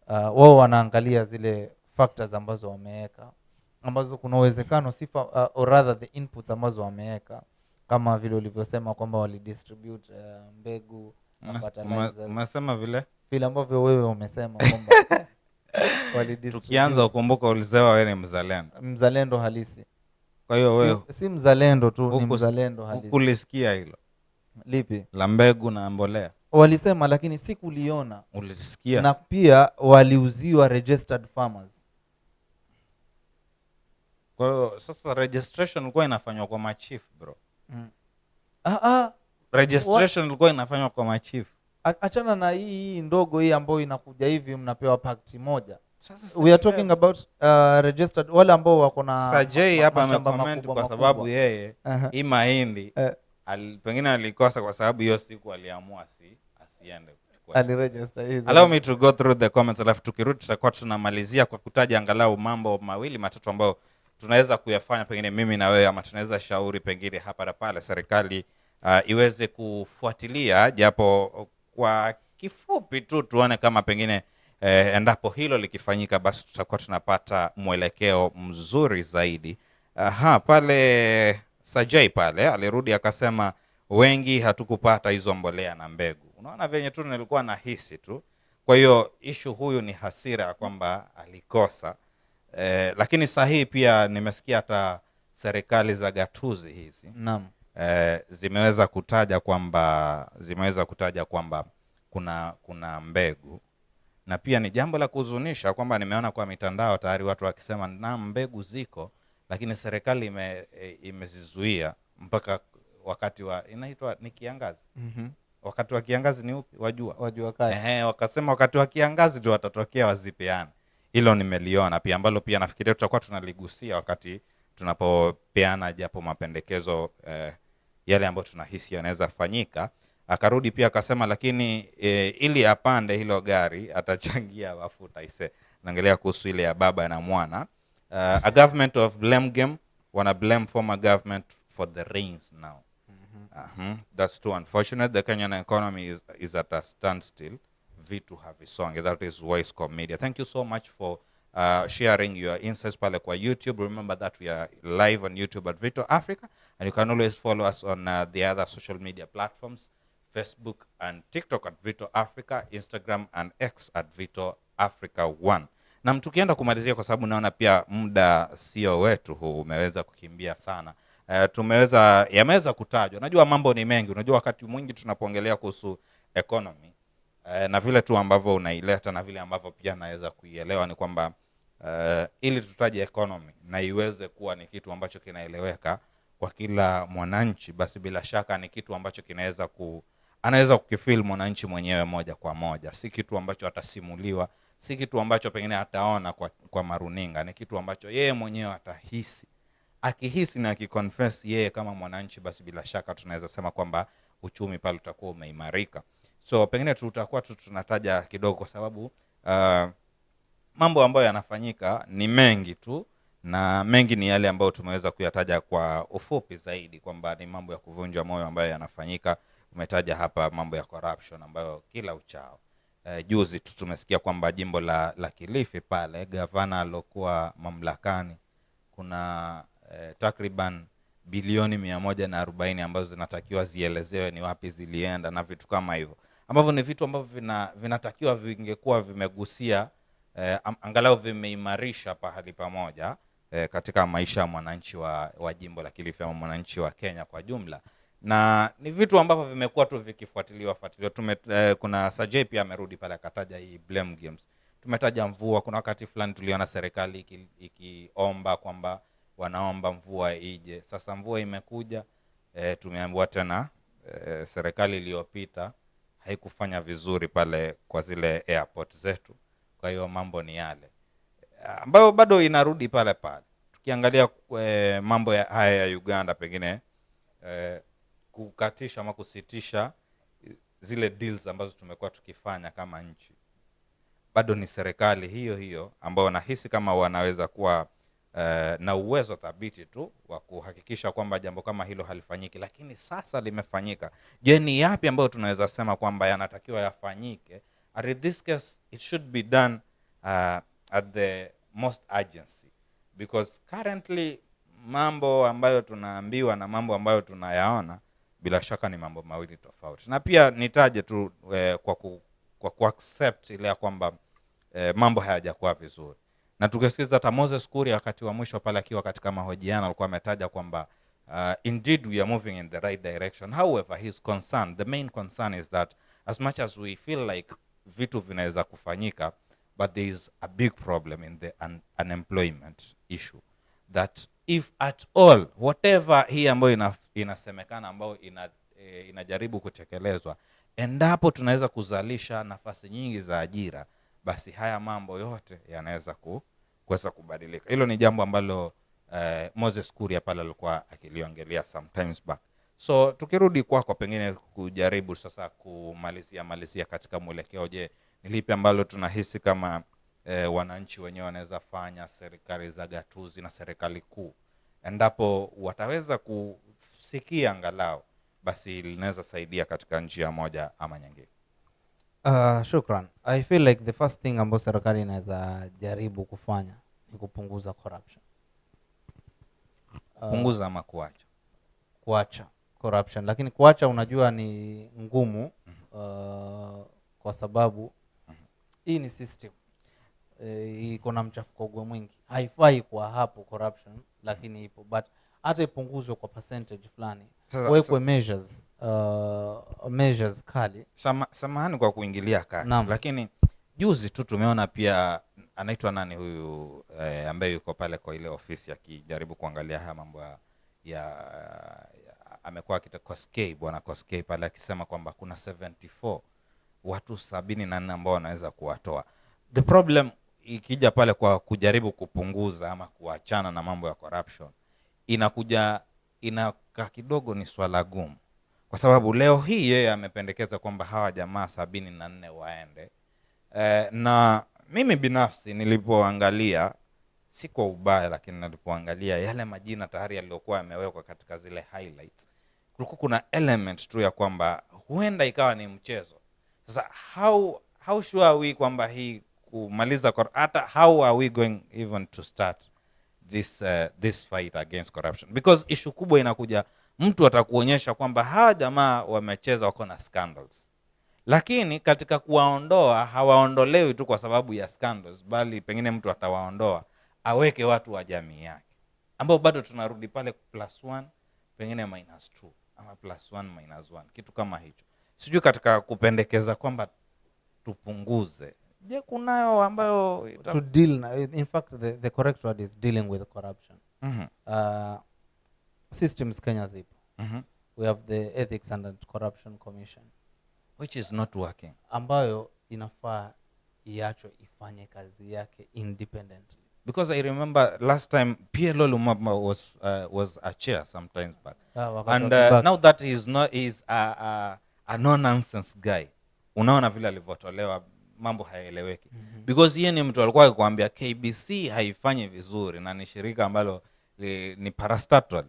Wao wanaangalia zile factors ambazo wameweka, ambazo kuna uwezekano sifa or rather the inputs ambazo wameweka, kama vile ulivyosema kwamba walidistribute mbegu na fertilizers. Umesema vile ambavyo wewe umesema kwamba tukianza ukumbuka ulizewa wewe ni mzalendo halisi. Kwa hiyo wewe si mzalendo tu, ni mzalendo halisi. Ulisikia hilo? Lipi? La mbegu na mbolea. Walisema, lakini sikuliona. Ulisikia? Na pia waliuziwa registered farmers. Kwa hiyo sasa registration ilikuwa inafanywa kwa machief bro. Registration ilikuwa inafanywa kwa machief. Achana na hii ndogo hii ambayo inakuja hivi mnapewa pakti moja. We are talking about registered, wale ambao wako na Sajay hapa amecomment kwa sababu yeye hii mahindi pengine alikosa kwa sababu hiyo siku aliamua asiende kuchukua. Aliregister hizo. Allow me to go through the comments, alafu tukirudi tutakuwa tunamalizia kwa kutaja angalau mambo mawili matatu ambayo tunaweza kuyafanya pengine mimi na wewe, ama tunaweza shauri pengine hapa na pale serikali iweze kufuatilia japo kwa kifupi tu, tuone kama pengine endapo hilo likifanyika basi tutakuwa tunapata mwelekeo mzuri zaidi. Pale Sajay pale alirudi akasema wengi hatukupata hizo mbolea na mbegu. Unaona venye tu nilikuwa nahisi tu. Kwa hiyo issue huyu ni hasira kwamba alikosa. Lakini sahihi pia nimesikia hata serikali za gatuzi hizi zimeweza kutaja kwamba kuna mbegu, na pia ni jambo la kuhuzunisha kwamba nimeona kwa mitandao tayari watu wakisema na mbegu ziko, lakini serikali imezizuia mpaka wakati wa inaitwa ni kiangazi. Wakati wa kiangazi ni upi? Wajua kali. Wakasema wakati wa kiangazi ndio watatokea wazipeane. Hilo nimeliona pia, ambalo pia nafikiria tutakuwa tunaligusia wakati tunapopeana japo mapendekezo yale ambayo tunahisi yanaweza fanyika. Akarudi pia akasema lakini ili apande hilo gari atachangia mafuta. Naongelea kuhusu ile ya baba na mwana. A government of blame game wanna blame former government for the rains now. That's too unfortunate. The Kenyan economy is at a standstill. Vito have a song. That is Voicecom Media. Thank you so much for sharing your insights pale kwa YouTube. Remember that we are live on YouTube at Vito Africa, and you can always follow us on the other social media platforms, Facebook and TikTok at Vito Africa, Instagram and X at Vito Africa 1. Na mtukienda kumalizia kwa sababu naona pia muda sio wetu huu umeweza kukimbia sana. Yameweza kutajwa. Unajua mambo ni mengi. Unajua wakati mwingi tunapoongelea kuhusu economy na vile tu ambavyo unaileta na vile ambavyo pia naweza kuielewa ni kwamba ili tutaje economy na iweze kuwa ni kitu ambacho kinaeleweka kwa kila mwananchi, basi bila shaka ni kitu ambacho anaweza kukifeel mwananchi mwenyewe moja kwa moja, si kitu ambacho atasimuliwa, si kitu ambacho pengine ataona kwa maruninga, ni kitu ambacho yeye mwenyewe atahisi. Akihisi na akiconfess yeye kama mwananchi, basi bila shaka tunaweza sema kwamba uchumi pale utakuwa umeimarika. So pengine tutakuwa tunataja kidogo, kwa sababu mambo ambayo yanafanyika ni mengi tu, na mengi ni yale ambayo tumeweza kuyataja kwa ufupi zaidi, kwamba ni mambo ya kuvunja moyo ambayo yanafanyika. Umetaja hapa mambo ya corruption ambayo kila uchao. Juzi tu tumesikia kwamba jimbo la Kilifi pale, gavana alokuwa mamlakani, kuna takriban bilioni 140 ambazo zinatakiwa zielezewe ni wapi zilienda na vitu kama hivyo, ambavyo ni vitu ambavyo vinatakiwa vingekuwa vimegusia angalau vimeimarisha pahali pamoja katika maisha ya mwananchi wa jimbo la Kilifi ama mwananchi wa Kenya kwa jumla, na ni vitu ambavyo vimekuwa tu vikifuatiliwa. Kuna Sajay pia amerudi pale akataja hii blame games. Tumetaja mvua, kuna wakati fulani tuliona serikali ikiomba kwamba wanaomba mvua ije. Sasa mvua imekuja, tumeambiwa tena serikali iliyopita haikufanya vizuri pale kwa zile airport zetu. Kwa hiyo mambo ni yale ambayo bado inarudi pale pale. Tukiangalia mambo haya ya Uganda, pengine kukatisha ama kusitisha zile deals ambazo tumekuwa tukifanya kama nchi, bado ni serikali hiyo hiyo ambayo nahisi kama wanaweza kuwa na uwezo thabiti tu wa kuhakikisha kwamba jambo kama hilo halifanyiki. Lakini sasa limefanyika. Je, ni yapi ambayo tunaweza sema kwamba yanatakiwa yafanyike? In this case it should be done at the most urgency, because currently mambo ambayo tunaambiwa na mambo ambayo tunayaona bila shaka ni mambo mawili tofauti. Na pia nitaje tu kwa kuaccept ile ya kwamba mambo hayajakuwa vizuri. Na tukisikiza hata Moses Kuria wakati wa mwisho pale akiwa katika mahojiano alikuwa ametaja kwamba indeed we are moving in the right direction. However, his concern, the main concern is that as much as we feel like vitu vinaweza kufanyika, but there is a big problem in the unemployment issue, that if at all whatever hii ambayo inasemekana ambayo inajaribu kutekelezwa, endapo tunaweza kuzalisha nafasi nyingi za ajira, basi haya mambo yote yanaweza kuweza kubadilika. Hilo ni jambo ambalo Moses Kuria pale alikuwa akiliongelea sometimes back. So tukirudi kwako, pengine kujaribu sasa kumalizia katika mwelekeo, je, ni lipi ambalo tunahisi kama wananchi wenyewe wanaweza fanya, serikali za gatuzi na serikali kuu, endapo wataweza kusikia angalau, basi linaweza saidia katika njia moja ama nyingine? Shukran. I feel like the first thing ambayo serikali inaweza jaribu kufanya ni kupunguza corruption. Punguza ama kuacha? Kuacha corruption, lakini kuacha unajua ni ngumu kwa sababu hii ni system iko na mchafuko mwingi. Haifai kwa hapo corruption, lakini ipo, but hata ipunguzwe kwa percentage fulani, wekwe measures kali. Samahani kwa kuingilia kati, lakini juzi tu tumeona pia anaitwa nani huyu ambaye yuko pale kwa ile ofisi akijaribu kuangalia haya mambo amekuwa akita Koskei, bwana Koskei pale akisema kwamba kuna 74 watu 74 ambao wanaweza kuwatoa. The problem ikija pale kwa kujaribu kupunguza ama kuachana na mambo ya corruption, inakaa kidogo ni swala gumu, kwa sababu leo hii yeye amependekeza kwamba hawa jamaa 74 waende. Na mimi binafsi nilipoangalia, si kwa ubaya, lakini nilipoangalia yale majina tayari yaliokuwa yamewekwa katika zile highlights, kulikuwa kuna element tu ya kwamba huenda ikawa ni mchezo. Sasa how sure are we kwamba hii kumaliza hata how are we going even to start this fight against corruption? Because issue kubwa inakuja, mtu atakuonyesha kwamba hawa jamaa wamecheza, wako na scandals, lakini katika kuwaondoa hawaondolewi tu kwa sababu ya scandals, bali pengine mtu atawaondoa aweke watu wa jamii yake, ambao bado tunarudi pale +1 pengine -2 ama +1 -1, kitu kama hicho. Sijui katika kupendekeza kwamba tupunguze je kunayo ambayo to deal in fact the correct word is dealing with corruption. Systems Kenya zipo. We have the Ethics and Anti-Corruption Commission which is not working, ambayo inafaa iacho ifanye kazi yake independently, because I remember last time PLO Lumumba was a chair sometimes back, and now that is a no nonsense guy. Unaona vile alivyotolewa, mambo hayaeleweki. Because yeye ni mtu alikuwa akikwambia KBC haifanyi vizuri na ni shirika ambalo ni parastatal,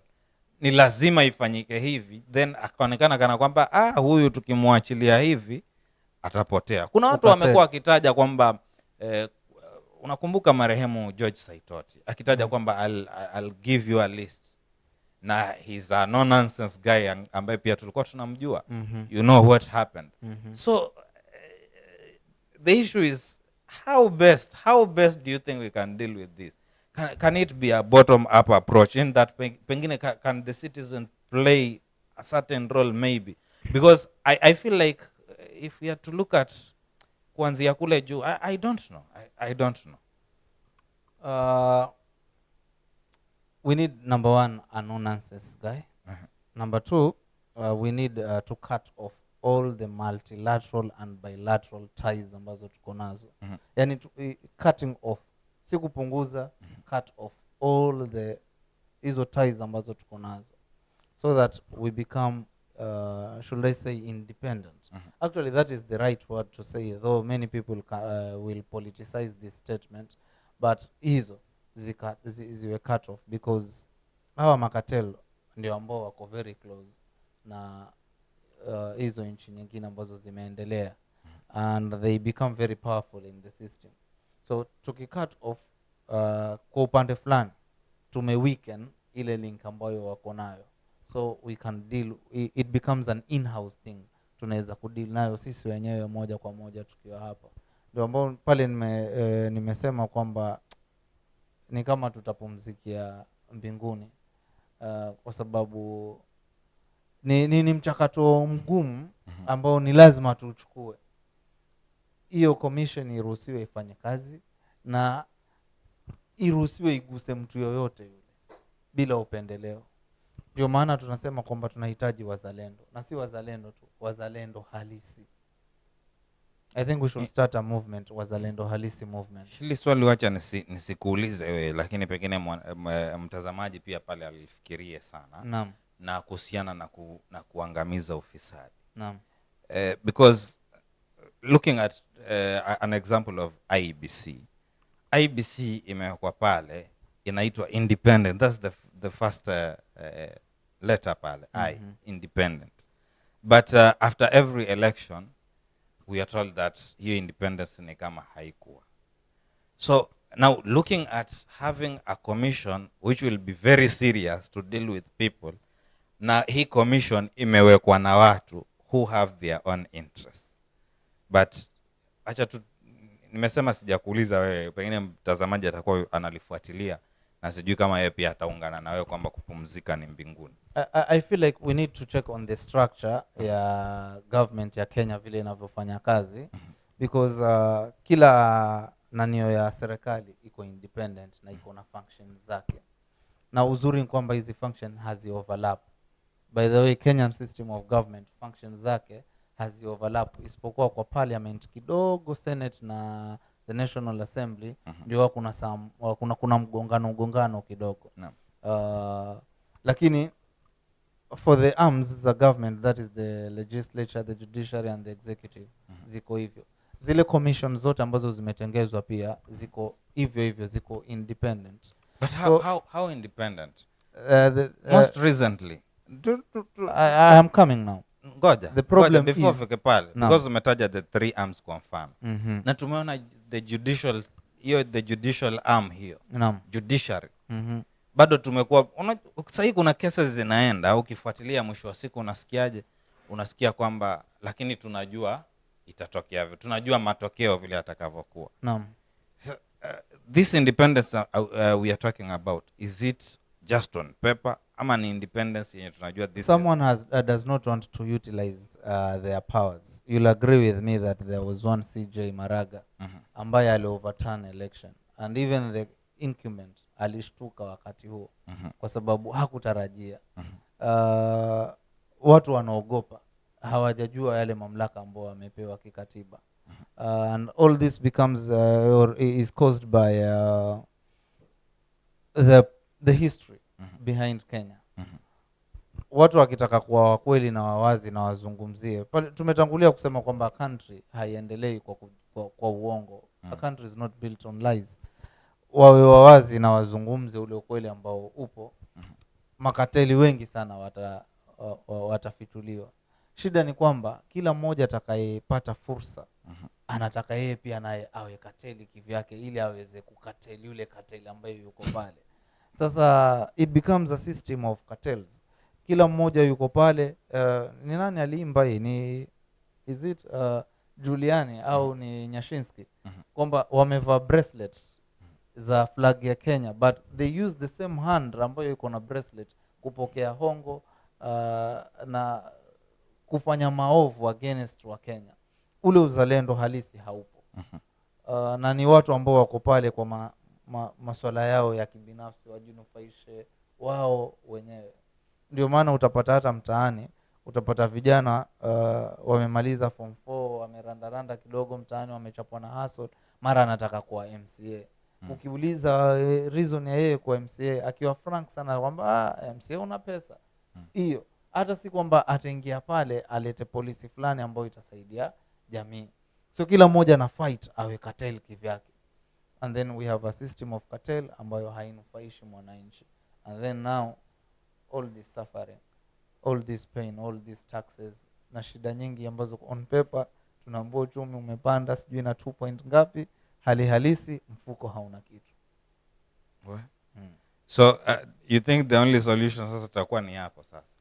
ni lazima ifanyike hivi, then akaonekana kana kwamba huyu tukimwachilia hivi atapotea. Kuna watu wamekuwa akitaja kwamba unakumbuka marehemu George Saitoti akitaja kwamba I'll give you a list, na he's a no nonsense guy ambaye pia tulikuwa tunamjua. You know what happened. So the issue is how best do you think we can deal with this? Can it be a bottom up approach in that pengine can the citizen play a certain role maybe? Because I feel like if we are to look at kuanzia kule juu, I don't know. I don't know. We need, number one, a no nonsense guy. Number two, we need to cut off all the multilateral and bilateral ties ambazo tuko nazo. Yani cutting off, si kupunguza, cut off all the hizo ties ambazo tuko nazo, so that we become should I say independent. Actually that is the right word to say, though many people will politicize this statement, but hizo ziwe cut off, because hawa makatel ndio ambao wako very close na hizo nchi nyingine ambazo zimeendelea, and they become very powerful in the system. So tukicut off kwa upande fulani tumeweaken ile link ambayo wako nayo, so we can deal, it becomes an in-house thing, tunaweza kudeal nayo sisi wenyewe moja kwa moja tukiwa hapa. Ndio ambao pale nimesema kwamba ni kama tutapumzikia mbinguni, kwa sababu ni mchakato mgumu ambao ni lazima tuchukue. Hiyo commission iruhusiwe ifanye kazi, na iruhusiwe iguse mtu yoyote yule bila upendeleo. Ndio maana tunasema kwamba tunahitaji wazalendo, na si wazalendo tu, wazalendo halisi. I think we should start a movement, wazalendo halisi movement. Hili swali wacha nisikuulize wewe, lakini pengine mtazamaji pia pale alifikirie sana. Naam. Na kuhusiana na kuangamiza ufisadi. Naam. Because looking at an example of IBC imewekwa pale, inaitwa independent. That's the first letter pale, independent. But after every election we are told that hiyo independence ni kama haikuwa. So now looking at having a commission which will be very serious to deal with people, na hii commission imewekwa na watu who have their own interests. But acha tu nimesema sijakuuliza wewe, pengine mtazamaji atakuwa analifuatilia na sijui kama yeye pia ataungana na wewe kwamba kupumzika ni mbinguni. I feel like we need to check on the structure ya government ya Kenya vile inavyofanya kazi, because kila nanio ya serikali iko independent na iko na functions zake, na uzuri ni kwamba hizi function hazi overlap. By the way, Kenyan system of government functions zake hazi overlap, isipokuwa kwa parliament kidogo, senate na the National Assembly ndio kuna mgongano kidogo. Lakini for the arms za government, that is the legislature, the judiciary and the executive, ziko hivyo. Zile commission zote ambazo zimetengezwa pia ziko hivyo, ziko independent. But how independent? Most recently I am coming now. Ngoja. The problem before is pale, because umetaja the three arms kwa mfano. Na tumeona the judicial arm hiyo. Judiciary. Bado tumekuwa sasa kuna cases zinaenda, ukifuatilia mwisho wa siku unasikia kwamba lakini tunajua itatokea hivyo. Tunajua matokeo vile atakavyokuwa. Naam. This independence we are talking about, is it just on paper ama ni independence yenye tunajua this Someone does not want to utilize their powers. You'll agree with me that there was one CJ Maraga ambaye ali overturn election, and even the incumbent alishtuka wakati huo kwa sababu hakutarajia. Watu wanaogopa, hawajajua yale mamlaka ambao wamepewa kikatiba. And all this becomes or is caused by the history behind Kenya. Watu wakitaka kuwa wakweli na wawazi na wazungumzie pale, tumetangulia kusema kwamba country haiendelei kwa uongo. A country is not built on lies. Wawe wawazi na wazungumze ule ukweli ambao upo. Makateli wengi sana watafituliwa. Shida ni kwamba kila mmoja atakayepata fursa anataka yeye pia naye awe kateli kivyake, ili aweze kukateli yule kateli ambaye yuko pale. Sasa it becomes a system of cartels. Kila mmoja yuko pale. Ni nani aliimba hii? Ni is it Juliani au ni Nyashinski? Kwamba wamevaa bracelet za flag ya Kenya, but they use the same hand ambayo iko na bracelet kupokea hongo na kufanya maovu against wa Kenya. Ule uzalendo halisi haupo. Na ni watu ambao wako pale kwa masuala yao ya kibinafsi, wajinufaishe wao wenyewe. Ndio maana utapata hata mtaani, utapata vijana wamemaliza form 4, wamerandaranda kidogo mtaani, wamechapwa na hustle, mara anataka kuwa MCA. Ukiuliza reason ya yeye kwa MCA, akiwa frank sana kwamba MCA una pesa. Hiyo hata si kwamba ataingia pale alete polisi fulani ambayo itasaidia jamii. So kila mmoja na fight awe cartel kivyake. And then we have a system of cartel ambayo hainufaishi mwananchi. And then now all this suffering, all this pain, all these taxes na shida nyingi ambazo on paper tunaambiwa uchumi umepanda sijui na 2 point ngapi, hali halisi mfuko hauna kitu. So you think the only solution sasa tutakuwa ni hapo sasa?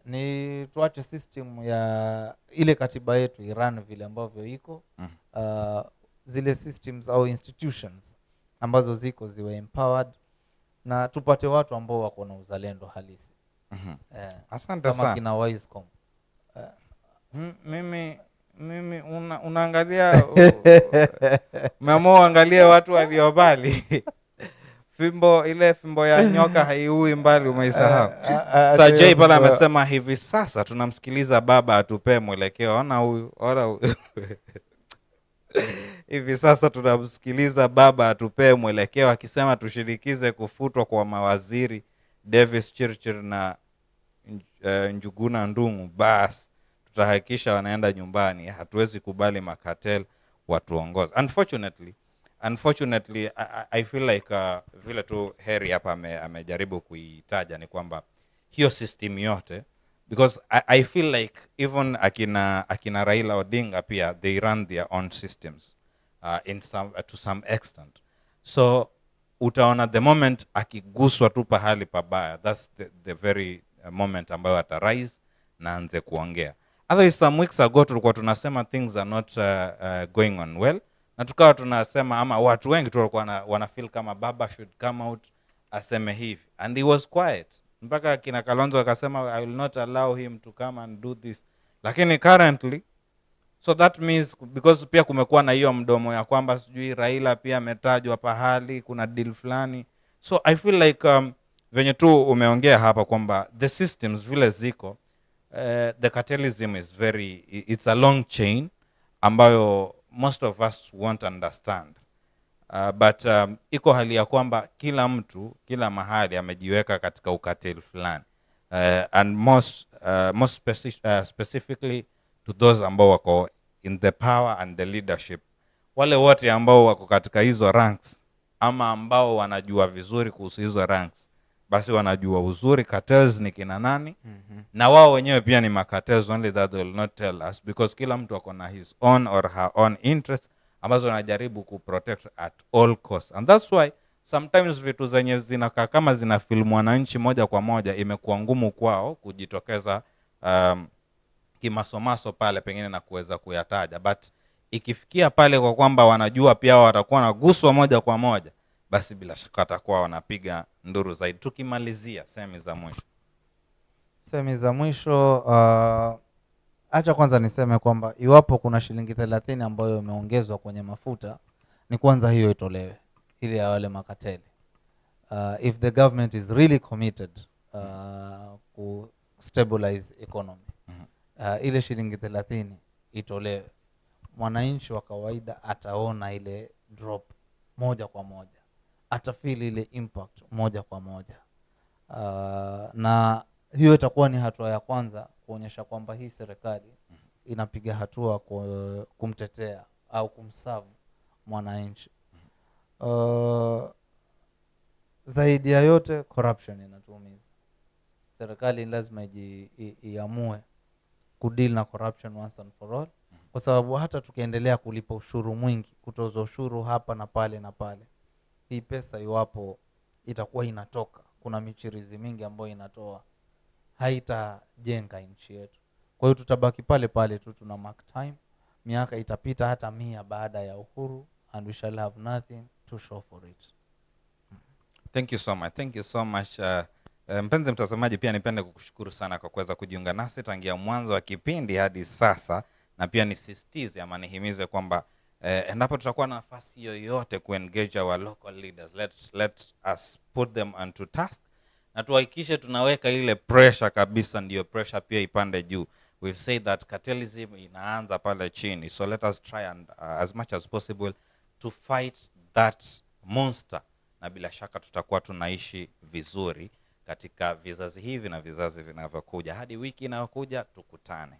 Ni tuache system ya ile katiba yetu Iran vile ambavyo iko. Zile systems au institutions ambazo ziko ziwe empowered, na tupate watu ambao wako na uzalendo halisi. Asante sana. Kama kina Wisecom. Mimi unaangalia umeamua angalia watu waliobali. Fimbo ya nyoka haiui mbali, umeisahau. Sajai pala amesema hivi sasa tunamsikiliza baba atupee mwelekeo. Ona huyu. Hivi sasa tunamsikiliza baba atupee mwelekeo, akisema tushirikize kufutwa kwa mawaziri Davis Chirchir na Njuguna Ndung'u, basi tutahakikisha wanaenda nyumbani. Hatuwezi kubali makatel watuongoza. Unfortunately I feel like vile tu Harry hapa amejaribu kuitaja ni kwamba hiyo system yote, because I feel like even akina Raila Odinga pia they run their own systems to some extent. So utaona the moment akiguswa tu pahali pabaya, that's the very moment ambayo atarise na anze kuongea. Otherwise some weeks ago tulikuwa tunasema things are not going on well, na tukawa tunasema ama watu wengi tu walikuwa wana feel kama baba should come out aseme hivi, and he was quiet mpaka kina Kalonzo akasema I will not allow him to come and do this. Lakini currently, so that means because pia kumekuwa na hiyo mdomo ya kwamba sijui Raila pia ametajwa pahali kuna deal fulani. So I feel like venye tu umeongea hapa kwamba the systems vile ziko, the cartelism is it's a long chain ambayo most of us won't understand. But iko hali ya kwamba kila mtu kila mahali amejiweka katika ukatel fulani, and most specifically to those ambao wako in the power and the leadership. Wale wote ambao wako katika hizo ranks ama ambao wanajua vizuri kuhusu hizo ranks, basi wanajua uzuri cartels ni kina nani. Na wao wenyewe pia ni macartels, only that they will not tell us, because kila mtu ako na his own or her own interest ambazo anajaribu kuprotect at all costs. And that's why sometimes vitu zenye zinakaa kama zina film mwananchi moja kwa moja imekuwa ngumu kwao kujitokeza kimasomaso pale pengine na kuweza kuyataja, but ikifikia pale kwa kwamba wanajua pia watakuwa na guswa moja kwa moja, basi bila shaka watakuwa wanapiga nduru zaidi, tukimalizia semi za mwisho? Semi za mwisho, acha kwanza niseme kwamba iwapo kuna shilingi 30 ambayo imeongezwa kwenye mafuta, ni kwanza hiyo itolewe, ili ya wale makateli. If the government is really committed ku stabilize economy, ile shilingi 30 itolewe. Mwananchi wa kawaida ataona ile drop moja kwa moja, atafeel ile impact moja kwa moja. Na hiyo itakuwa ni hatua ya kwanza kuonyesha kwamba hii serikali inapiga hatua kumtetea au kumserve mwananchi. Zaidi ya yote, corruption inatuumiza. Serikali lazima iamue kudeal na corruption once and for all, kwa sababu hata tukiendelea kulipa ushuru mwingi, kutoza ushuru hapa na pale na pale, hii pesa iwapo itakuwa inatoka, kuna michirizi mingi ambayo inatoa, haitajenga nchi yetu. Kwa hiyo tutabaki pale pale tu, tuna mark time, miaka itapita hata 100 baada ya uhuru, and we shall have nothing to show for it. Thank you so much. Thank you so much. Mpenzi mtazamaji, pia nipende kukushukuru sana kwa kuweza kujiunga nasi tangia mwanzo wa kipindi hadi sasa, na pia nisisitize ama nihimize kwamba endapo tutakuwa na nafasi yoyote kuengage our local leaders, let us put them onto task, na tuhakikishe tunaweka ile pressure kabisa, ndio pressure pia ipande juu. We've said that cartelism inaanza pale chini, so let us try and as much as possible to fight that monster, na bila shaka tutakuwa tunaishi vizuri katika vizazi hivi na vizazi vinavyokuja. Hadi wiki inayokuja tukutane.